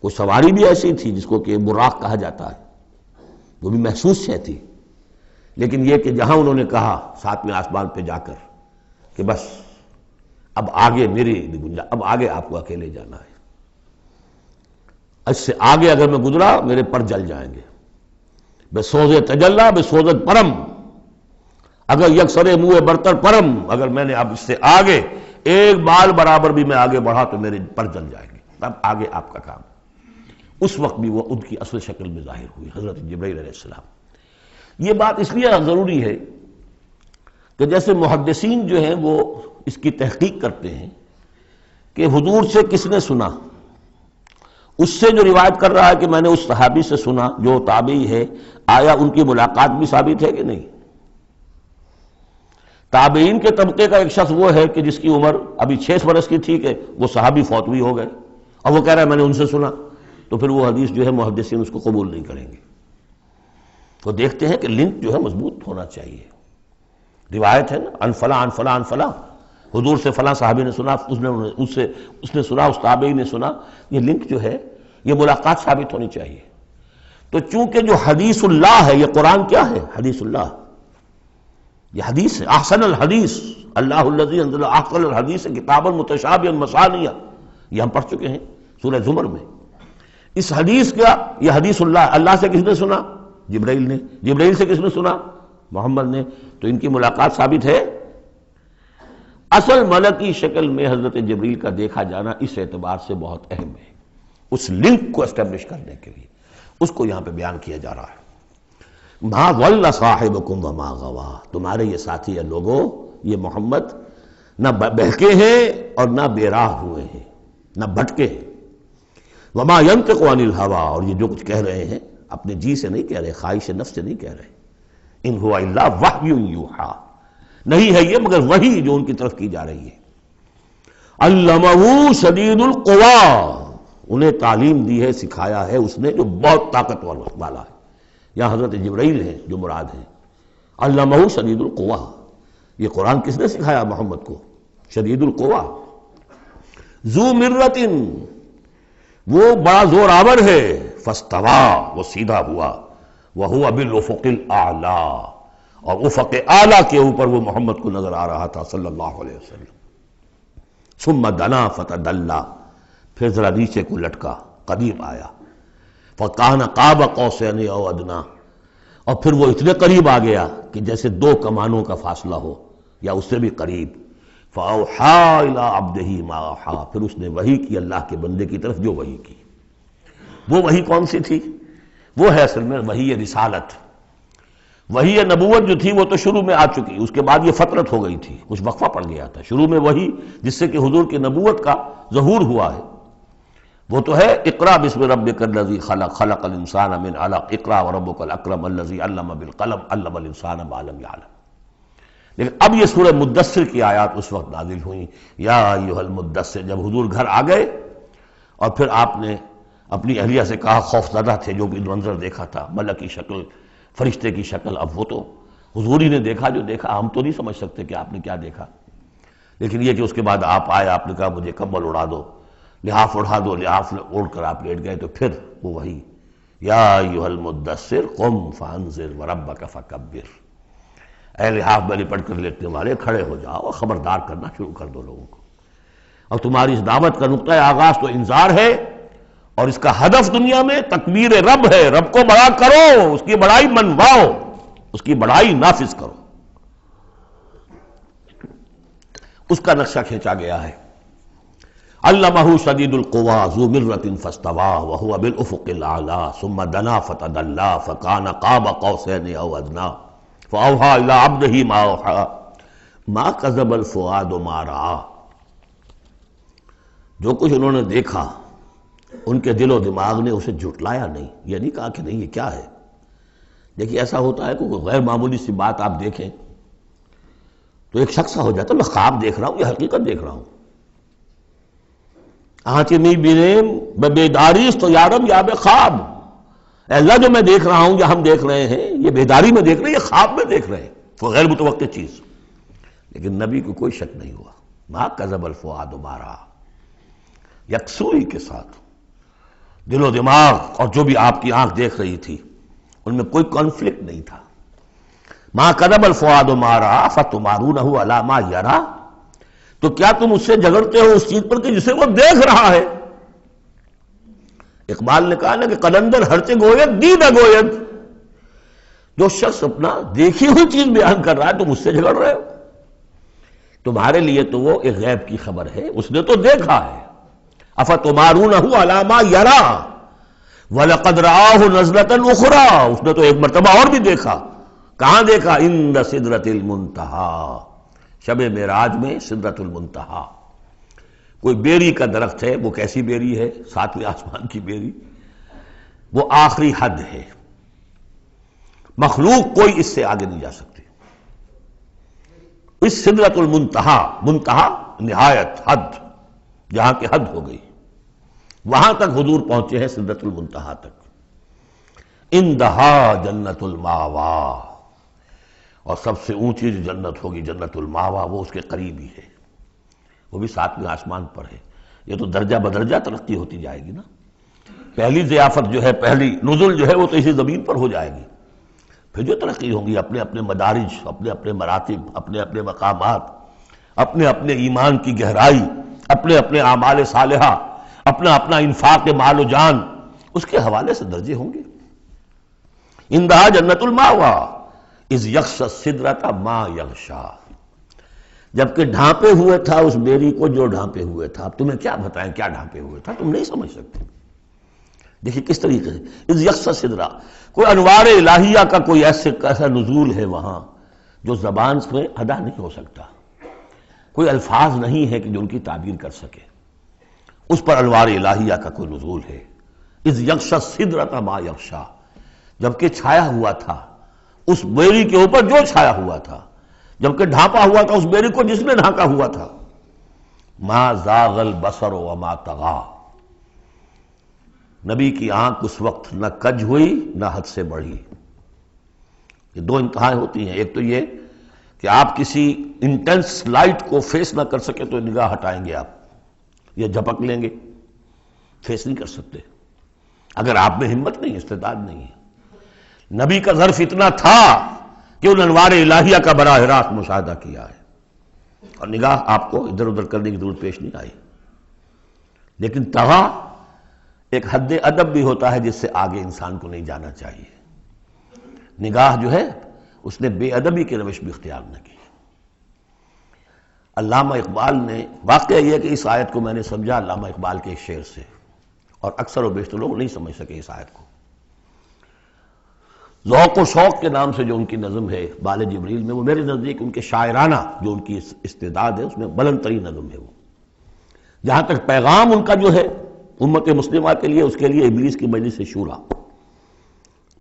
کوئی سواری بھی ایسی تھی جس کو کہ براق کہا جاتا ہے، وہ بھی محسوس شے تھی، لیکن یہ کہ جہاں انہوں نے کہا 7ویں آسمان پہ جا کر کہ بس اب آگے میری گنجائش، اب آگے آپ کو اکیلے جانا ہے، اس سے آگے اگر میں گزرا میرے پر جل جائیں گے. بے سوز تجلا بے سوزت پرم، اگر یکسر منہ برتر پرم، اگر میں نے اب اس سے آگے ایک بال برابر بھی میں آگے بڑھا تو میرے پر جل جائیں گے. اب آگے آپ کا کام. اس وقت بھی وہ ان کی اصل شکل میں ظاہر ہوئی حضرت جبرائیل علیہ السلام. یہ بات اس لیے ضروری ہے کہ جیسے محدثین جو ہیں وہ اس کی تحقیق کرتے ہیں کہ حضور سے کس نے سنا، اس سے جو روایت کر رہا ہے کہ میں نے اس صحابی سے سنا جو تابعی ہے، آیا ان کی ملاقات بھی ثابت ہے کہ نہیں؟ تابعین کے طبقے کا ایک شخص وہ ہے کہ جس کی عمر ابھی 6 برس کی تھی کہ وہ صحابی فوت بھی ہو گئے، اور وہ کہہ رہا ہے میں نے ان سے سنا، تو پھر وہ حدیث جو ہے محدثین اس کو قبول نہیں کریں گے. تو دیکھتے ہیں کہ لنک جو ہے مضبوط ہونا چاہیے. روایت ہے نا ان فلاں ان فلاں ان فلاں، حضور سے فلاں صحابی نے سنا، اس نے سنا، اس تابعی نے سنا. یہ لنک جو ہے یہ ملاقات ثابت ہونی چاہیے. تو چونکہ جو حدیث اللہ ہے، یہ قرآن کیا ہے؟ حدیث اللہ. یہ حدیث ہے احسن الحدیث، اللہ الذی انزل احسن الحدیث کتابا متشابہا مثانیہ، یہ ہم پڑھ چکے ہیں سورہ زمر میں. اس حدیث کا یہ حدیث اللہ سے کس نے سنا؟ جبرائیل نے. جبرائیل سے کس نے سنا؟ محمد نے. تو ان کی ملاقات ثابت ہے. اصل ملکی شکل میں حضرت جبریل کا دیکھا جانا اس اعتبار سے بہت اہم ہے، اس لنک کو اسٹیبلش کرنے کے لیے اس کو یہاں پہ بیان کیا جا رہا ہے. ما ضل صاحبکم وما غوا، تمہارے یہ ساتھی ہے لوگوں، یہ محمد نہ بہکے ہیں اور نہ بے راہ ہوئے ہیں، نہ بھٹکے ہیں. وما ينطق عن الهوى، اور یہ جو کچھ کہہ رہے ہیں اپنے جی سے نہیں کہہ رہے، خواہش نفس سے نہیں کہہ رہے. ان هو الا وحی یوحی، نہیں ہے یہ مگر وحی جو ان کی طرف کی جا رہی ہے. علمہ شدید القوی، انہیں تعلیم دی ہے، سکھایا ہے اس نے جو بہت طاقتور والا ہے. یہاں حضرت جبرائیل ہیں جو مراد ہیں. علمہ شدید القوی، یہ قرآن کس نے سکھایا محمد کو؟ شدید القوی. ذو مرۃ، وہ بڑا زور آور ہے. فاستوی، وہ سیدھا ہوا. وہو بالافق الاعلی، اور افق اعلیٰ کے اوپر وہ محمد کو نظر آ رہا تھا صلی اللہ علیہ وسلم. ثم دنا فتدلی، پھر ذرا نیچے کو لٹکا، قریب آیا. فکان قاب قوسین او ادنی، اور پھر وہ اتنے قریب آ گیا کہ جیسے 2 کمانوں کا فاصلہ ہو یا اس سے بھی قریب. فاوحی الی عبدہ ما اوحی، پھر اس نے وحی کی اللہ کے بندے کی طرف جو وحی کی. وہ وحی کون سی تھی؟ وہ ہے اصل میں وحی رسالت. وحی نبوت جو تھی وہ تو شروع میں آ چکی، اس کے بعد یہ فترت ہو گئی تھی، کچھ وقفہ پڑ گیا تھا. شروع میں وحی جس سے کہ حضور کی نبوت کا ظہور ہوا ہے وہ تو ہے اقرا بسم ربک الذی خلق، خلق الانسان من علق، اقرا وربک الاکرم الذی علم بالقلم، علم الانسان ما لم یعلم. لیکن اب یہ سورہ مدثر کی آیات اس وقت نازل ہوئیں. یا ایھا المدثر، جب حضور گھر آ گئے اور پھر آپ نے اپنی اہلیہ سے کہا، خوف زدہ تھے، جو بھی منظر دیکھا تھا، ملک کی شکل، فرشتے کی شکل. اب وہ تو حضور ہی نے دیکھا جو دیکھا، ہم تو نہیں سمجھ سکتے کہ آپ نے کیا دیکھا. لیکن یہ کہ اس کے بعد آپ آئے، آپ نے کہا مجھے کمبل اڑا دو، لحاف اڑا دو، لحاف اوڑھ کر آپ لیٹ گئے. تو پھر وہ وہی یا ایھا المدثر قم فانذر وربک فکبر، اے لحاف میں لپٹ کر لیٹنے والے کھڑے ہو جاؤ اور خبردار کرنا شروع کر دو لوگوں کو. اور تمہاری اس دعوت کا نقطۂ آغاز تو انذار ہے، اور اس کا ہدف دنیا میں تکبیر رب ہے. رب کو بڑا کرو، اس کی بڑائی منواؤ، اس کی بڑائی نافذ کرو. اس کا نقشہ کھینچا گیا ہے. علمہ شدید القوی ذو مرۃ فاستوی وہو بالافق الاعلی ثم دنا فتدلی فکان قاب قوسین او ادنی فاوحی الی عبدہ ما اوحی ما کذب الفؤاد ما رأی. جو کچھ انہوں نے دیکھا ان کے دل و دماغ نے اسے جھٹلایا نہیں. یہ نہیں کہا کہ نہیں یہ کیا ہے. دیکھیے ایسا ہوتا ہے کہ کوئی غیر معمولی سی بات آپ دیکھیں تو ایک شخص ہو جاتا ہے میں خواب دیکھ رہا ہوں یا حقیقت دیکھ رہا ہوں. آنچ می بینیم بیداریست تو یارم یا بے خواب، اے اللہ جو میں دیکھ رہا ہوں یا ہم دیکھ رہے ہیں یہ بیداری میں دیکھ رہے ہیں، یہ خواب میں دیکھ رہے ہیں. وہ غیر متوقع چیز. لیکن نبی کو کوئی شک نہیں ہوا. ما کذب الفؤاد ما رأی، یکسوئی کے ساتھ دل و دماغ اور جو بھی آپ کی آنکھ دیکھ رہی تھی ان میں کوئی کانفلکٹ نہیں تھا. ما کذب الفؤاد ما رأی فتمارونہ علی ما یری، تو کیا تم اس سے جھگڑتے ہو اس چیز پر کہ جسے وہ دیکھ رہا ہے. اقبال نے کہا نا کہ قلندر ہرچے گوید دید گوید، جو شخص اپنا دیکھی ہوئی چیز بیان کر رہا ہے تم اس سے جھگڑ رہے ہو. تمہارے لیے تو وہ ایک غیب کی خبر ہے، اس نے تو دیکھا ہے. افتمارونہ علی ما یری وَلَقَدْ رَآهُ نَزْلَةً أُخْرَىٰ، اس نے تو ایک مرتبہ اور بھی دیکھا. کہاں دیکھا؟ عند سدرۃ المنتہیٰ، شب معراج میں سدرۃ المنتہیٰ. کوئی بیری کا درخت ہے، وہ کیسی بیری ہے؟ ساتویں آسمان کی بیری، وہ آخری حد ہے. مخلوق کوئی اس سے آگے نہیں جا سکتی. اس سدرۃ المنتہیٰ، منتہا نہایت، حد، جہاں کی حد ہو گئی، وہاں تک حضور پہنچے ہیں، سدرۃ المنتہا تک. اندہا جنت الماوا، اور سب سے اونچی جو جنت ہوگی جنت الماوا، وہ اس کے قریب ہی ہے، وہ بھی ساتویں آسمان پر ہے. یہ تو درجہ بدرجہ ترقی ہوتی جائے گی نا. پہلی ضیافت جو ہے، پہلی نزل جو ہے، وہ تو اسی زمین پر ہو جائے گی. پھر جو ترقی ہوگی، اپنے اپنے مدارج، اپنے اپنے مراتب، اپنے اپنے مقامات، اپنے اپنے ایمان کی گہرائی، اپنے اپنے اعمال صالحہ، اپنا اپنا انفاق مال و جان، اس کے حوالے سے درجے ہوں گے. اندہا جنت الماوا اذ یغشی السدرۃ ما یغشی، جبکہ ڈھانپے ہوئے تھا اس بیری کو جو ڈھانپے ہوئے تھا. اب تمہیں کیا بتائیں کیا ڈھانپے ہوئے تھا، تم نہیں سمجھ سکتے. دیکھیے کس طریقے سے اذ یغشی السدرہ، کوئی انوار الہیہ کا کوئی ایسا نزول ہے وہاں جو زبان سے ادا نہیں ہو سکتا. کوئی الفاظ نہیں ہے کہ جو ان کی تعبیر کر سکے. اس پر انوار الہیہ کا کوئی نزول ہے. اذ یغشی السدرۃ ما یغشی، جبکہ چھایا ہوا تھا اس بیری کے اوپر جو چھایا ہوا تھا، جبکہ ڈھانپا ہوا تھا اس بیری کو جس نے ڈھانکا ہوا تھا. ما زاغ البصر وما طغی، نبی کی آنکھ اس وقت نہ کج ہوئی نہ حد سے بڑھی. یہ دو انتہائیں ہوتی ہیں. ایک تو یہ کہ آپ کسی انٹینس لائٹ کو فیس نہ کر سکے تو نگاہ ہٹائیں گے آپ، یا جھپک لیں گے، فیس نہیں کر سکتے اگر آپ میں ہمت نہیں، استعداد نہیں ہے. نبی کا ظرف اتنا تھا کہ ان انوار الہیہ کا براہ راست مشاہدہ کیا ہے، اور نگاہ آپ کو ادھر ادھر کرنے کی ضرورت پیش نہیں آئی. لیکن طغا ایک حد ادب بھی ہوتا ہے جس سے آگے انسان کو نہیں جانا چاہیے. نگاہ جو ہے اس نے بے ادبی کی روش بھی اختیار نہ کی. علامہ اقبال نے، واقعہ یہ ہے کہ اس آیت کو میں نے سمجھا علامہ اقبال کے ایک شعر سے، اور اکثر و بیشتر لوگ نہیں سمجھ سکے اس آیت کو. ذوق و شوق کے نام سے جو ان کی نظم ہے بال جبریل میں، وہ میرے نزدیک ان کے شاعرانہ جو ان کی استعداد ہے اس میں بلند ترین نظم ہے. وہ جہاں تک پیغام ان کا جو ہے امت مسلمہ کے لیے، اس کے لیے ابلیس کی مجلس شورا،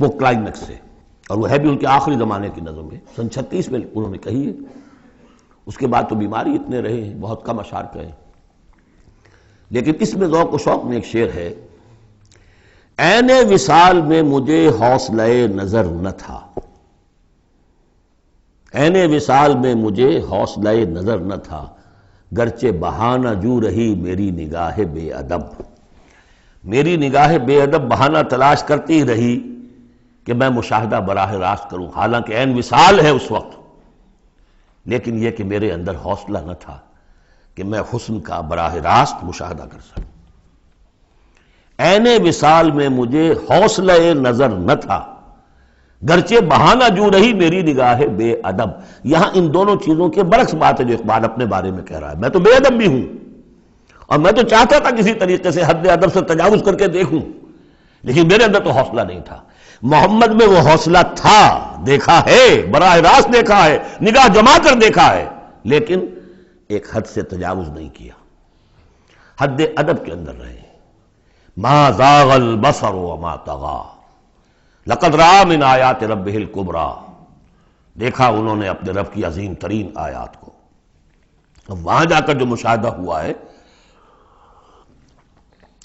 وہ کلائمیکس ہے، اور وہ ہے بھی ان کے آخری زمانے کی نظم ہے. سن 36 میں انہوں نے کہی ہے. اس کے بعد تو بیماری اتنے رہے ہیں، بہت کم اشعار کہے. لیکن اس میں ذوق و شوق میں ایک شعر ہے: عین وصال میں مجھے حوصلہ نظر نہ تھا، عین وصال میں مجھے حوصلہ نظر نہ تھا، گرچہ بہانہ جو رہی میری نگاہ بے ادب. میری نگاہ بے ادب بہانہ تلاش کرتی رہی کہ میں مشاہدہ براہ راست کروں، حالانکہ عین وصال ہے اس وقت، لیکن یہ کہ میرے اندر حوصلہ نہ تھا کہ میں حسن کا براہ راست مشاہدہ کر سکوں. عین وصال میں مجھے حوصلہ نظر نہ تھا، گرچہ بہانہ جو رہی میری نگاہ بے ادب. یہاں ان دونوں چیزوں کے برعکس بات ہے جو اقبال اپنے بارے میں کہہ رہا ہے. میں تو بے ادب بھی ہوں، اور میں تو چاہتا تھا کسی طریقے سے حد ادب سے تجاوز کر کے دیکھوں، لیکن میرے اندر تو حوصلہ نہیں تھا. محمد میں وہ حوصلہ تھا، دیکھا ہے، براہ راست دیکھا ہے، نگاہ جما کر دیکھا ہے، لیکن ایک حد سے تجاوز نہیں کیا، حد ادب کے اندر رہے. ما زاغ البصر وما طغى لقد رأى من آیات ربہ الکبریٰ، دیکھا انہوں نے اپنے رب کی عظیم ترین آیات کو. اب وہاں جا کر جو مشاہدہ ہوا ہے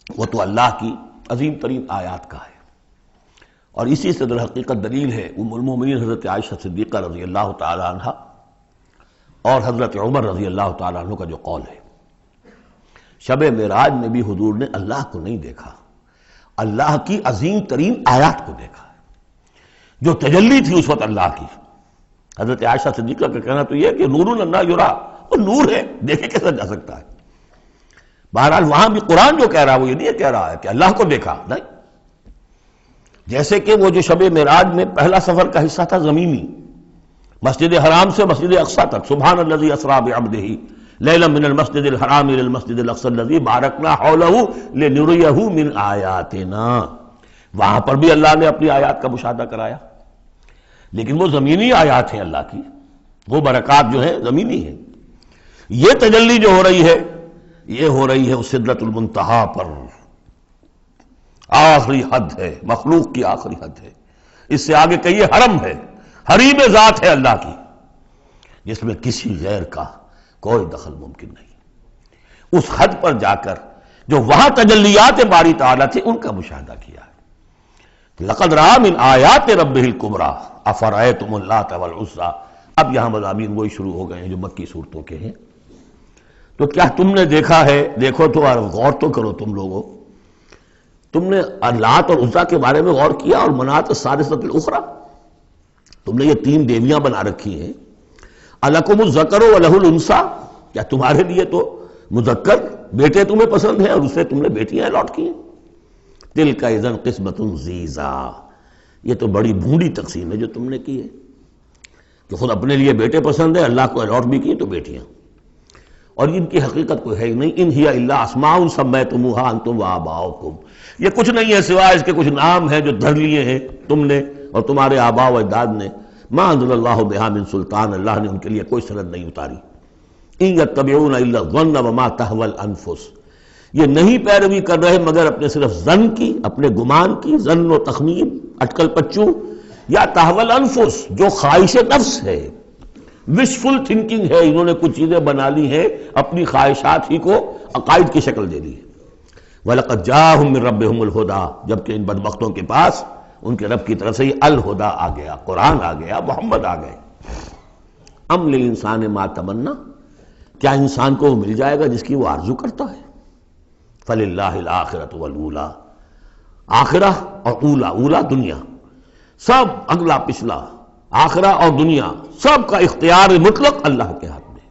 وہ تو اللہ کی عظیم ترین آیات کا ہے. اور اسی سے در حقیقت دلیل ہے ام المومنین حضرت عائشہ صدیقہ رضی اللہ تعالی عنہ اور حضرت عمر رضی اللہ تعالی عنہ کا جو قول ہے. شب معراج میں بھی حضور نے اللہ کو نہیں دیکھا، اللہ کی عظیم ترین آیات کو دیکھا ہے، جو تجلی تھی اس وقت اللہ کی. حضرت عائشہ صدیقہ کا کہنا تو یہ کہ نور لا یرا، وہ نور ہے، دیکھے کیسا جا سکتا ہے. بہرحال وہاں بھی قرآن جو کہہ رہا ہے وہ یہ نہیں کہہ رہا ہے کہ اللہ کو دیکھا، نہیں. جیسے کہ وہ جو شب معراج میں پہلا سفر کا حصہ تھا زمینی، مسجد حرام سے مسجد اقصی تک، سبحان الذی اسری بعبدہ لیلا من المسجد الحرام الى المسجد الاقصی الذی بارکنا حولہ لنریہ من آیاتنا. وہاں پر بھی اللہ نے اپنی آیات کا مشاہدہ کرایا، لیکن وہ زمینی آیات ہیں اللہ کی، وہ برکات جو ہیں زمینی ہیں. یہ تجلی جو ہو رہی ہے یہ ہو رہی ہے اس سدرۃ المنتہا پر، آخری حد ہے، مخلوق کی آخری حد ہے. اس سے آگے کہیے حرم ہے، حریم ذات ہے اللہ کی، جس میں کسی غیر کا کوئی دخل ممکن نہیں. اس حد پر جا کر جو وہاں تجلیات باری تعالیٰ تھے ان کا مشاہدہ کیا ہے. لقد رأى من آیات ربہ الکبریٰ افرأیتم اللات والعزیٰ. اب یہاں مضامین وہی شروع ہو گئے ہیں جو مکی صورتوں کے ہیں. تو کیا تم نے دیکھا ہے، دیکھو تو غور تو کرو تم لوگوں، تم نے لات اور عزیٰ کے بارے میں غور کیا، اور منات الثالثۃ الاخری، تم نے یہ تین دیویاں بنا رکھی ہیں. الکم الذکر ولہ الانثیٰ، کیا تمہارے لیے تو مذکر بیٹے تمہیں پسند ہیں اور اسے تم نے بیٹیاں الاٹ کی ہیں. تلک اذا قسمۃ ضیزیٰ، یہ تو بڑی بھونڈی تقسیم ہے جو تم نے کی ہے، کہ خود اپنے لیے بیٹے پسند ہے، اللہ کو الاٹ بھی کی تو بیٹیاں، اور ان کی حقیقت کوئی ہے ہی نہیں. ان ہی الا اسماء سمیتموها انتم وآباؤکم، یہ کچھ نہیں ہے سوائے اس کے کچھ نام ہیں جو دھر لیے ہیں تم نے اور تمہارے آباء و اجداد نے. ما انزل اللہ بہا من سلطان، اللہ نے ان کے لیے کوئی سند نہیں اتاری. ان یتبعون الا الظن وما تهوى الانفس، یہ نہیں پیروی کر رہے مگر اپنے صرف ظن کی، اپنے گمان کی، ظن و تخمین، اٹکل پچو، یا تهوى الانفس جو خواہش نفس ہے، وشفل تھنکنگ ہے. انہوں نے کچھ چیزیں بنا لی ہیں، اپنی خواہشات ہی کو عقائد کی شکل دے دی ہے. وَلَقَدْ جَاءَهُم مِّن رَّبِّهُمُ الْهُدَىٰ، جبکہ ان بدبختوں کے پاس ان کے رب کی طرف سے یہ الہدا آ گیا، قرآن آ گیا، محمد آ گئے. ام للانسان ما تمنا، کیا انسان کو وہ مل جائے گا جس کی وہ آرزو کرتا ہے. فللہ الآخرۃ والأولیٰ، آخرہ اور اولا، اولا دنیا، سب اگلا پچھلا، آخرہ اور دنیا، سب کا اختیار مطلق اللہ کے ہاتھ میں.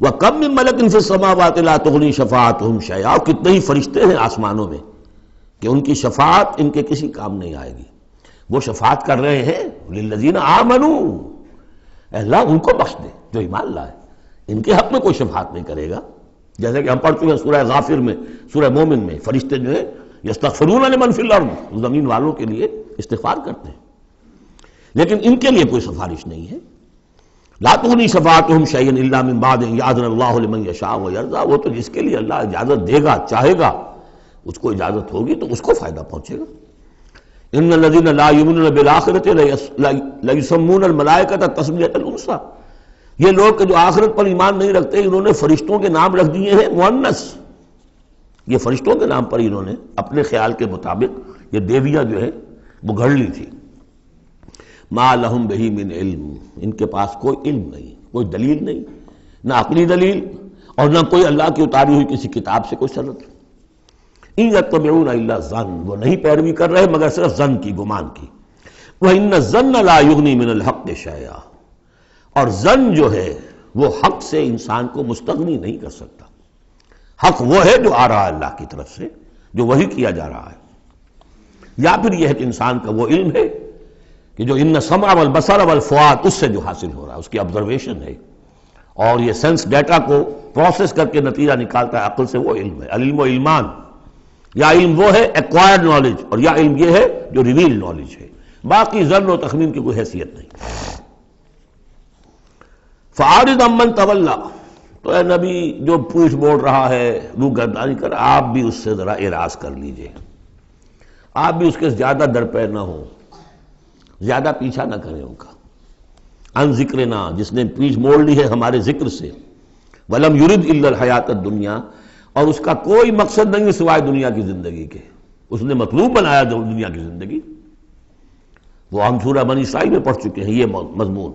وَكَم مِّن مَلَكٍ فِي السَّمَاوَاتِ لَا تُغْنِي شَفَاعَتُهُمْ شَيْئًا، اور کتنے ہی فرشتے ہیں آسمانوں میں کہ ان کی شفاعت ان کے کسی کام نہیں آئے گی. وہ شفاعت کر رہے ہیں للذین آمنوا، اے اللہ ان کو بخش دے جو ایمان لائے. ان کے حق میں کوئی شفاعت نہیں کرے گا، جیسے کہ ہم پڑھ چکے ہیں سورہ غافر میں، سورہ مومن میں، فرشتے جو ہے یستغفرون لمن فی الارض، زمین والوں کے لیے استغفار کرتے ہیں، لیکن ان کے لیے کوئی سفارش نہیں ہے. لا تغنی شفاعتهم شیئا الا من بعد ان یاذن اللہ لمن یشاء ویرضی، وہ تو جس کے لیے اللہ اجازت دے گا، چاہے گا، اس کو اجازت ہوگی تو اس کو فائدہ پہنچے گا. ان الذین لا یؤمنون بالآخرۃ لیسمون الملائکۃ تسمیۃ الانثیٰ، یہ لوگ کہ جو آخرت پر ایمان نہیں رکھتے انہوں نے فرشتوں کے نام رکھ دیے ہیں مؤنث. یہ فرشتوں کے نام پر انہوں نے اپنے خیال کے مطابق یہ دیویاں جو ہے وہ گھڑ لی تھی. ما لہم بہ من علم، ان کے پاس کوئی علم نہیں، کوئی دلیل نہیں، نہ عقلی دلیل اور نہ کوئی اللہ کی اتاری ہوئی کسی کتاب سے کوئی سند. ان یتبعون الا الظن، وہ نہیں پیروی کر رہے مگر صرف ظن کی، گمان کی. وان الظن لا یغنی من الحق شیئا، اور ظن جو ہے وہ حق سے انسان کو مستغنی نہیں کر سکتا. حق وہ ہے جو آ رہا ہے اللہ کی طرف سے، جو وحی کیا جا رہا ہے، یا پھر یہ ہے کہ انسان کا وہ علم ہے کہ جو ان السمع والبصر والفؤاد، اس سے جو حاصل ہو رہا ہے، اس کی آبزرویشن ہے، اور یہ سینس ڈیٹا کو پروسیس کر کے نتیجہ نکالتا ہے عقل سے، وہ علم ہے. علم و علمان، یا علم وہ ہے ایکوائرڈ نالج، اور یا علم یہ ہے جو ریویل نالج ہے. باقی ظن و تخمین کی کوئی حیثیت نہیں. فَأَعْرِضْ عَمَّنْ تَوَلَّىٰ، تو اے نبی جو پوچھ موڑ رہا ہے، روگردانی کر، آپ بھی اس سے ذرا اعراض کر لیجئے، آپ بھی اس کے زیادہ درپے نہ ہوں، زیادہ پیچھا نہ کریں ان کا. ان ذکرنا، جس نے پیچھ موڑ لی ہے ہمارے ذکر سے. وَلَمْ يُرِدْ إِلَّا الْحَيَاةَ الدُّنْيَا، اور اس کا کوئی مقصد نہیں سوائے دنیا کی زندگی کے، اس نے مطلوب بنایا دنیا کی زندگی. وہ ہم سورہ بنی اسرائیل میں پڑھ چکے ہیں یہ مضمون.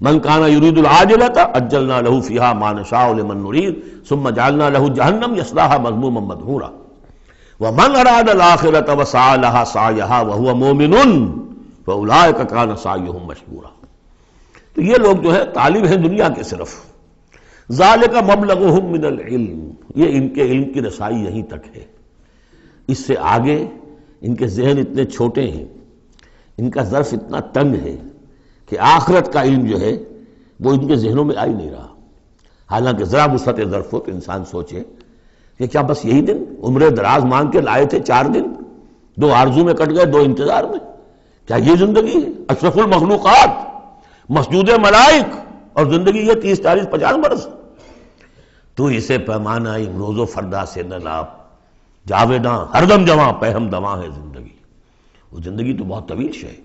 من کان یرید العاجلۃ عجلنا له فیہا ما نشاء لمن نرید ثم جعلنا له جہنم یصلاها مذموما مدحورا ومن اراد الآخرۃ وسعى لها سعیها وهو مؤمن فاولئک کان سعیهم مشکورا. تو یہ لوگ جو ہے طالب ہیں دنیا کے صرف. ذالک مبلغهم من العلم، یہ ان کے علم کی رسائی یہیں تک ہے، اس سے آگے ان کے ذہن اتنے چھوٹے ہیں، ان کا ظرف اتنا تنگ ہے کہ آخرت کا علم جو ہے وہ ان کے ذہنوں میں آ ہی نہیں رہا۔ حالانکہ ذرا وسعت ظرف ہو تو انسان سوچے کہ کیا بس یہی دن عمر دراز مانگ کے لائے تھے 4 دن، 2 آرزو میں کٹ گئے 2 انتظار میں، کیا یہ زندگی ہے؟ اشرف المخلوقات، مسجود ملائک، اور زندگی یہ 30 40 50 برس۔ تو اسے پیمانہ امروز و فردا سے نہ ناپ، جاویداں ہر دم جواں پہم دواں ہے زندگی، وہ زندگی تو بہت طویل شے ہے۔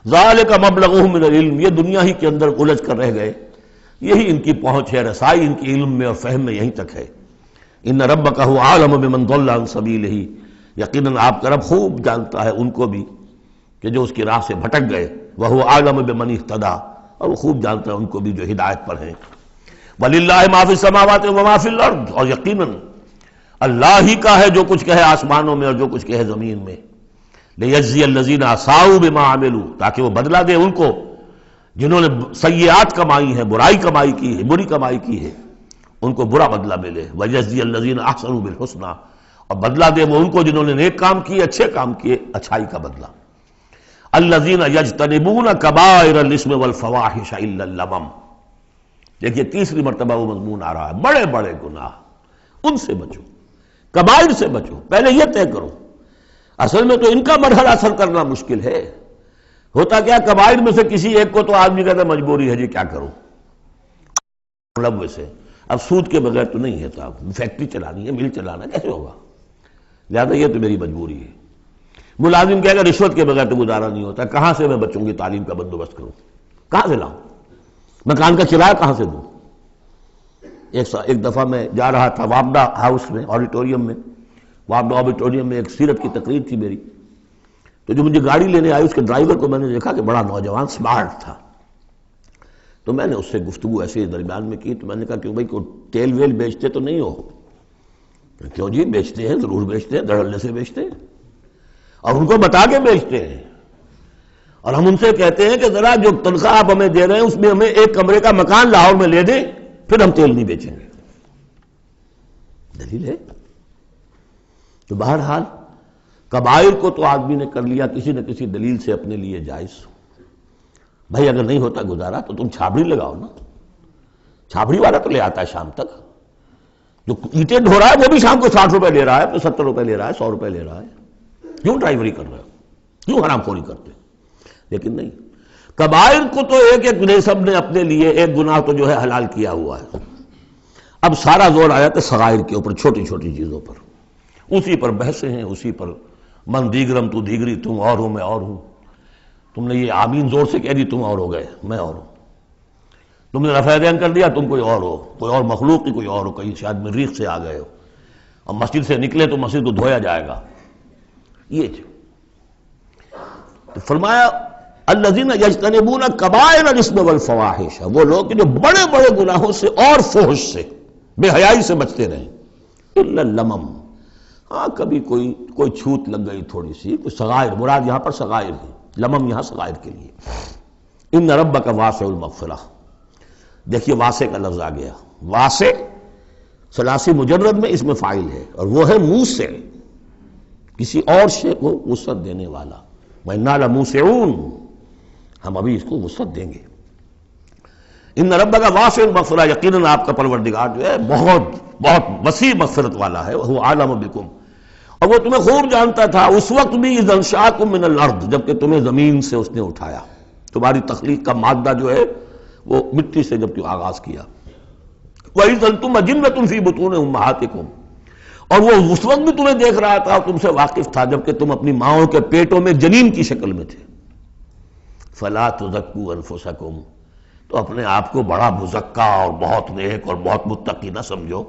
ذالک مبلغہم من العلم، یہ دنیا ہی کے اندر الجھ کر رہ گئے، یہی ان کی پہنچ ہے، رسائی ان کی علم میں اور فہم میں یہیں تک ہے۔ ان ربک هو اعلم بمن ضل عن سبیلہ، یقیناً آپ کا رب خوب جانتا ہے ان کو بھی کہ جو اس کی راہ سے بھٹک گئے، وہو اعلم بمن اہتدی، اور وہ خوب جانتا ہے ان کو بھی جو ہدایت پر ہیں۔ وللہ ما فی السماوات وما فی الارض، اور یقیناً اللہ ہی کا ہے جو کچھ کہے آسمانوں میں اور جو کچھ کہے زمین میں۔ لیجزی الذین اساؤوا بما عملوا، تاکہ وہ بدلہ دے ان کو جنہوں نے سیئات کمائی ہیں، برائی کمائی کی ہے، بری کمائی کی ہے، ان کو برا بدلہ ملے۔ ویجزی الذین احسنوا بالحسنی، اور بدلہ دے وہ ان کو جنہوں نے نیک کام کیے، اچھے کام کیے، اچھائی کا بدلہ۔ الذین یجتنبون کبائر الاثم والفواحش الا اللمم، دیکھیے تیسری مرتبہ وہ مضمون آ رہا ہے، بڑے بڑے گناہ ان سے بچو، کبائر سے بچو، پہلے یہ طے کرو۔ اصل میں تو ان کا مرحلہ اثر کرنا مشکل ہے، ہوتا کیا کبائر میں سے کسی ایک کو تو آدمی کہتا ہے مجبوری ہے جی کیا کروں، مطلب ویسے اب سود کے بغیر تو نہیں ہے صاحب، فیکٹری چلانی ہے، مل چلانا کیسے ہوگا، لہٰذا یہ تو میری مجبوری ہے۔ ملازم کہے گا رشوت کے بغیر تو گزارا نہیں ہوتا، کہاں سے میں بچوں کی تعلیم کا بندوبست کروں، کہاں سے لاؤں، مکان کا کرایہ کہاں سے دوں۔ ایک دفعہ میں جا رہا تھا وابڈا ہاؤس میں، آڈیٹوریم میں، وابڈا آڈیٹوریم میں ایک سیرت کی تقریر تھی میری، تو جو مجھے گاڑی لینے آئی اس کے ڈرائیور کو میں نے دیکھا کہ بڑا نوجوان سمارٹ تھا، تو میں نے اس سے گفتگو ایسے درمیان میں کی، تو میں نے کہا کہ بھائی کوئی تیل ویل بیچتے تو نہیں ہو؟ کیوں جی بیچتے ہیں، ضرور بیچتے ہیں، دھڑلے سے بیچتے ہیں، اور ان کو بتا کے بیچتے ہیں، اور ہم ان سے کہتے ہیں کہ ذرا جو تنخواہ آپ ہمیں دے رہے ہیں اس میں ہمیں ایک کمرے کا مکان لاہور میں لے دیں، پھر ہم تیل نہیں بیچیں گے۔ دلیل ہے؟ تو بہرحال کبائر کو تو آدمی نے کر لیا کسی نہ کسی دلیل سے اپنے لیے جائز۔ بھائی اگر نہیں ہوتا گزارا تو تم چھابڑی لگاؤ نا، چھابڑی والا تو لے آتا ہے شام تک، جو اینٹیں ڈھو رہا ہے وہ بھی شام کو 60 روپے لے رہا ہے، 70 روپے لے رہا ہے، 100 روپے لے رہا ہے، کیوں ڈرائیوری کر رہے ہو، کیوں حرام خوری کرتے؟ لیکن نہیں، کبائر کو تو ایک ایک نسب نے اپنے لیے ایک گناہ تو جو ہے حلال کیا ہوا ہے۔ اب سارا زور آیا تو صغائر کے اوپر، چھوٹی چھوٹی چیزوں پر، اسی پر بحثیں ہیں، اسی پر من دیگرم تو دیگری، تم اور ہو میں اور ہوں، تم نے یہ آمین زور سے کہہ دی تم اور ہو گئے میں اور ہوں، تم نے رفع دین کر دیا تم کوئی اور ہو، کوئی اور مخلوق کی کوئی اور ہو، کہیں شاید مریخ سے آ گئے ہو، اور مسجد سے نکلے تو مسجد کو دھویا جائے گا۔ یہ تو فرمایا الذین یجتنبون کبائر الاثم والفواحش، وہ لوگ جو بڑے بڑے گناہوں سے اور فحش سے، بے حیائی سے بچتے رہیں، الا اللمم، ہاں کبھی کوئی چھوت لگ گئی تھوڑی سی، کوئی صغائر، مراد یہاں پر صغائر ہے، لمم یہاں صغائر کے لیے۔ ان ربک واسع المغفرہ، دیکھیے واسع کا لفظ آ گیا، واسع ثلاثی مجرد میں اس میں فاعل ہے، اور وہ ہے موسع، کسی اور شے کو وسعت دینے والا، وَإِنَّا لَمُوسِعُونَ، ہم ابھی اس کو وسعت دیں گے۔ ان ربک واسع المغفرہ، یقیناً آپ کا پروردگار جو ہے بہت بہت وسیع مغفرت والا ہے، وہ عالم بکم، اور وہ تمہیں خوب جانتا تھا اس وقت بھی اذ انشاکم من الارض، جبکہ تمہیں زمین سے اس نے اٹھایا، تمہاری تخلیق کا مادہ جو ہے وہ مٹی سے جب کہ آغاز کیا۔ وَإِذْ أَنْتُمْ أَجِنَّةٌ فِي بُطُونِ أُمَّهَاتِكُمْ، اور وہ اس وقت بھی تمہیں دیکھ رہا تھا اور تم سے واقف تھا جبکہ تم اپنی ماؤں کے پیٹوں میں جنین کی شکل میں تھے۔ فَلَا تُزَكُّوا أَنفُسَكُمْ، تو اپنے آپ کو بڑا مزکا اور بہت نیک اور بہت متقی نہ سمجھو،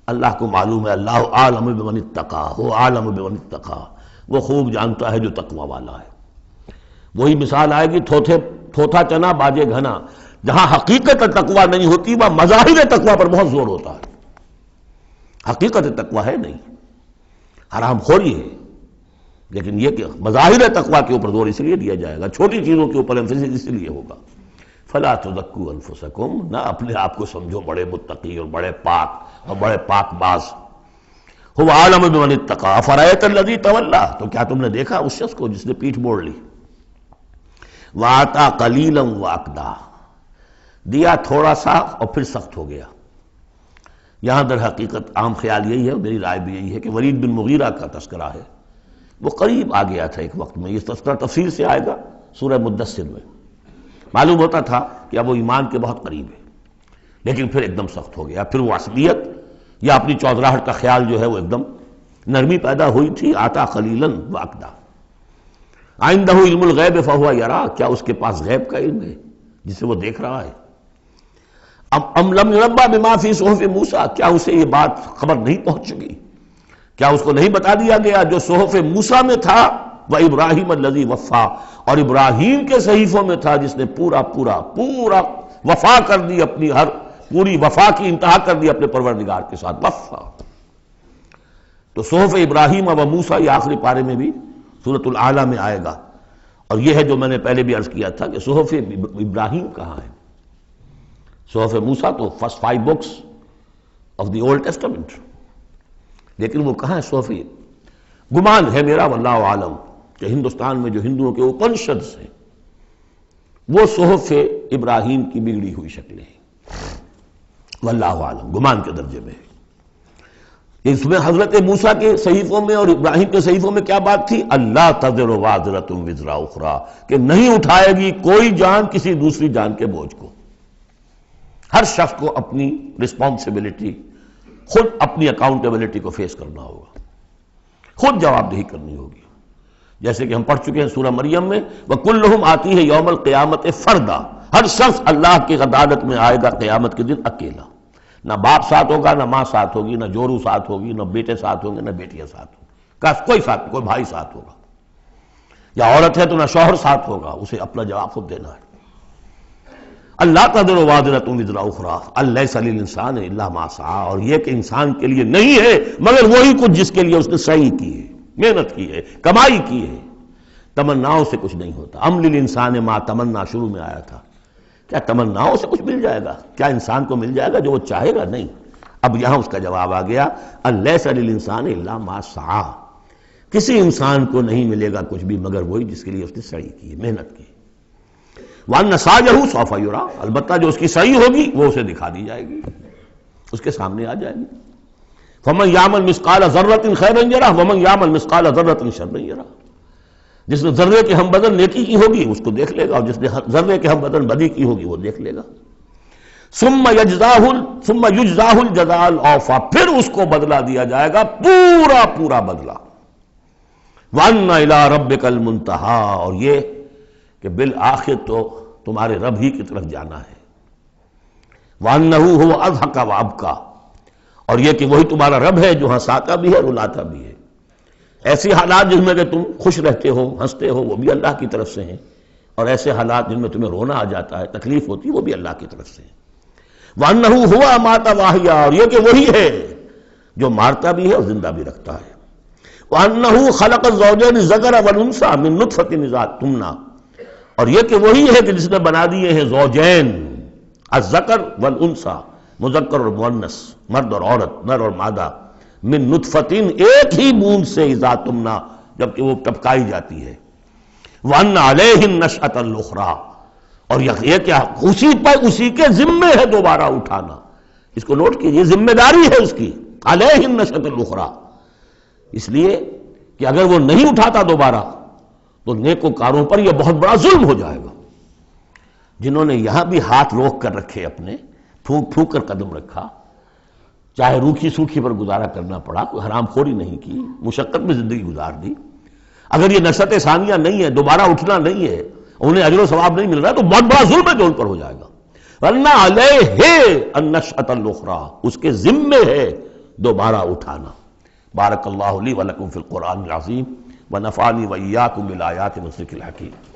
اللہ کو معلوم ہے، اللہ عالم بمن اتقی، وہ عالم بمن اتقی، وہ خوب جانتا ہے جو تقوی والا ہے۔ وہی مثال آئے گی تھوتھا چنا باجے گھنا، جہاں حقیقت تقوی نہیں ہوتی وہاں مظاہر تقوی پر بہت زور ہوتا ہے، حقیقت تقوی ہے نہیں، حرام خوری ہے، لیکن یہ کہ مظاہر تقوی کے اوپر زور اس لیے دیا جائے گا، چھوٹی چیزوں کے اوپر ایمفیسس اس لیے ہوگا۔ فلا تزکوا انفسکم، نہ اپنے آپ کو سمجھو بڑے متقی اور بڑے پاک اور بڑے پاک باز، هو اعلم بمن اتقى افرأيت الذي تولى، تو کیا تم نے دیکھا اس شخص کو جس نے پیٹھ موڑ لی، وَآتَى قَلِيلًا وَأَكْدَى، دیا تھوڑا سا اور پھر سخت ہو گیا۔ یہاں در حقیقت عام خیال یہی ہے، میری رائے بھی یہی ہے کہ ولید بن مغیرہ کا تذکرہ ہے، وہ قریب آ گیا تھا ایک وقت میں، یہ تذکرہ تفصیل سے آئے گا سورہ مدثر میں، معلوم ہوتا تھا کہ اب وہ ایمان کے بہت قریب ہے، لیکن پھر ایک دم سخت ہو گیا، پھر وہ عصبیت یا اپنی چودراہٹ کا خیال جو ہے وہ ایک دم نرمی پیدا ہوئی تھی۔ آتا قلیلا واقدا، عنده علم الغیب فہو یرا، کیا اس کے پاس غیب کا علم ہے جسے وہ دیکھ رہا ہے؟ ام لم ينبأ بما فی صحف موسیٰ، کیا اسے یہ بات خبر نہیں پہنچ چکی، کیا اس کو نہیں بتا دیا گیا جو صحف موسیٰ میں تھا، وابراہیم الذی وفا، اور ابراہیم کے صحیفوں میں تھا جس نے پورا وفا کر دی، اپنی ہر پوری وفا کی انتہا کر دی اپنے پروردگار کے ساتھ، وفا۔ تو صحف ابراہیم و موسیٰ یہ آخری پارے میں بھی سورۃ الاعلیٰ میں آئے گا، اور یہ ہے جو میں نے پہلے بھی عرض کیا تھا کہ صحف ابراہیم کہاں ہے؟ صحف موسیٰ تو first 5 books of the old testament, لیکن وہ کہاں ہے صحف؟ گمان ہے میرا واللہ عالم کہ ہندوستان میں جو ہندوؤں کے اپنشدس ہیں وہ صحف ابراہیم کی بگڑی ہوئی شکلیں ہیں، واللہ عالم، گمان کے درجے میں ہے۔ اس میں حضرت موسیٰ کے صحیفوں میں اور ابراہیم کے صحیفوں میں کیا بات تھی؟ اللہ تزر وازرۃ وزر اخری، کہ نہیں اٹھائے گی کوئی جان کسی دوسری جان کے بوجھ کو، ہر شخص کو اپنی رسپانسبلٹی، خود اپنی اکاؤنٹیبلٹی کو فیس کرنا ہوگا، خود جواب دہی کرنی ہوگی، جیسے کہ ہم پڑھ چکے ہیں سورہ مریم میں، وَكُلُّهُمْ آتِيهِ يَوْمَ الْقِيَامَةِ فَرْدًا، ہر شخص اللہ کی عدالت میں آئے گا قیامت کے دن اکیلا، نہ باپ ساتھ ہوگا، نہ ماں ساتھ ہوگی، نہ جورو ساتھ ہوگی، نہ بیٹے ساتھ ہوں گے، نہ بیٹیاں ساتھ ہوں گی، کوئی بھائی ساتھ ہوگا، یا عورت ہے تو نہ شوہر ساتھ ہوگا، اسے اپنا جواب خود دینا ہے۔ اللہ تزر وازرۃ وزر اخری الیس للانسان الا ما سعی، اور یہ کہ انسان کے لیے نہیں ہے مگر وہی کچھ جس کے لیے اس نے سعی کی ہے، محنت کی ہے، کمائی کی ہے، تمناؤں سے کچھ نہیں ہوتا۔ ام للانسان ما تمنا شروع میں آیا تھا، کیا تمناؤں سے کچھ مل جائے گا؟ کیا انسان کو مل جائے گا جو وہ چاہے گا؟ نہیں۔ اب یہاں اس کا جواب آ گیا، الیس للانسان الا ما سعی، کسی انسان کو نہیں ملے گا کچھ بھی مگر وہی جس کے لیے اس نے سعی کی ہے، محنت کی۔ وَأَنَّ سَعْيَهُ سَوْفَ يُرَىٰ، البتہ جو اس کی سعی ہوگی وہ اسے دکھا دی جائے گی، اس کے سامنے آ جائے گی۔ فَمَنْ يَعْمَلْ مِثْقَالَ ذَرَّةٍ خَيْرًا يَرَهُ وَمَنْ يَعْمَلْ مِثْقَالَ ذَرَّةٍ شَرًّا يَرَهُ، جس نے ذرے کے ہم بدن نیکی کی ہوگی اس کو دیکھ لے گا، اور جس نے ذرے کے ہم بدن بدی کی ہوگی وہ دیکھ لے گا۔ ثُمَّ يُجْزَاهُ الْجَزَاءَ الْأَوْفَىٰ، پھر اس کو بدلہ دیا جائے گا پورا بدلہ۔ وَأَنَّ إِلَىٰ رَبِّكَ الْمُنتَهَىٰ، اور یہ کہ بالآخر تو تمہارے رب ہی کی طرف جانا ہے۔ وَأَنَّهُ هُوَ أَضْحَكَ وَأَبْكَىٰ، اور یہ کہ وہی تمہارا رب ہے جو ہنساتا بھی ہے رلاتا بھی ہے۔ ایسی حالات جن میں کہ تم خوش رہتے ہو، ہنستے ہو، وہ بھی اللہ کی طرف سے ہیں، اور ایسے حالات جن میں تمہیں رونا آ جاتا ہے، تکلیف ہوتی ہے، وہ بھی اللہ کی طرف سے ہیں۔ وَأَنَّهُ هُوَ أَمَاتَ وَأَحْيَا، اور یہ کہ وہی ہے جو مارتا بھی ہے اور زندہ بھی رکھتا ہے۔ وَأَنَّهُ خَلَقَ الزَّوْجَيْنِ الذَّكَرَ وَالْأُنثَىٰ مِن نُطْفَةٍ إِذَا تُمْنَىٰ، اور یہ کہ وہی ہے کہ جس نے بنا دیے ہیں زوجین، الذکر والانثیٰ، مذکر اور مؤنث، مرد اور عورت، نر اور مادہ، من نطفتن، ایک ہی بوند سے، اذا تمنا، جبکہ وہ ٹپکائی جاتی ہے۔ وَأَنَّ عَلَيْهِ النَّشْأَةَ الْأُخْرَىٰ، اور یہ کہ اسی کے ذمے ہے دوبارہ اٹھانا، اس کو نوٹ کیجیے، ذمہ داری ہے اس کی، عَلَيْهِ النَّشْأَةَ الْأُخْرَىٰ، اس لیے کہ اگر وہ نہیں اٹھاتا دوبارہ تو نیکوکاروں پر یہ بہت بڑا ظلم ہو جائے گا، جنہوں نے یہاں بھی ہاتھ روک کر رکھے، اپنے پھونک کر قدم رکھا، چاہے روکھی سوکھی پر گزارا کرنا پڑا، کوئی حرام خوری نہیں کی، مشقت میں زندگی گزار دی، اگر یہ نشأت ثانیہ نہیں ہے، دوبارہ اٹھنا نہیں ہے، انہیں اجر و ثواب نہیں مل رہا، تو بہت بڑا ظلم ہے جو ان پر ہو جائے گا۔ وَأَنَّ عَلَيْهِ النَّشْأَةَ الْأُخْرَىٰ، اس کے ذمے ہے دوبارہ اٹھانا۔ بارک اللہ لی ولکم فی القرآن العظیم ونفعنی وإیاکم بالآیات والذکر الحکیم۔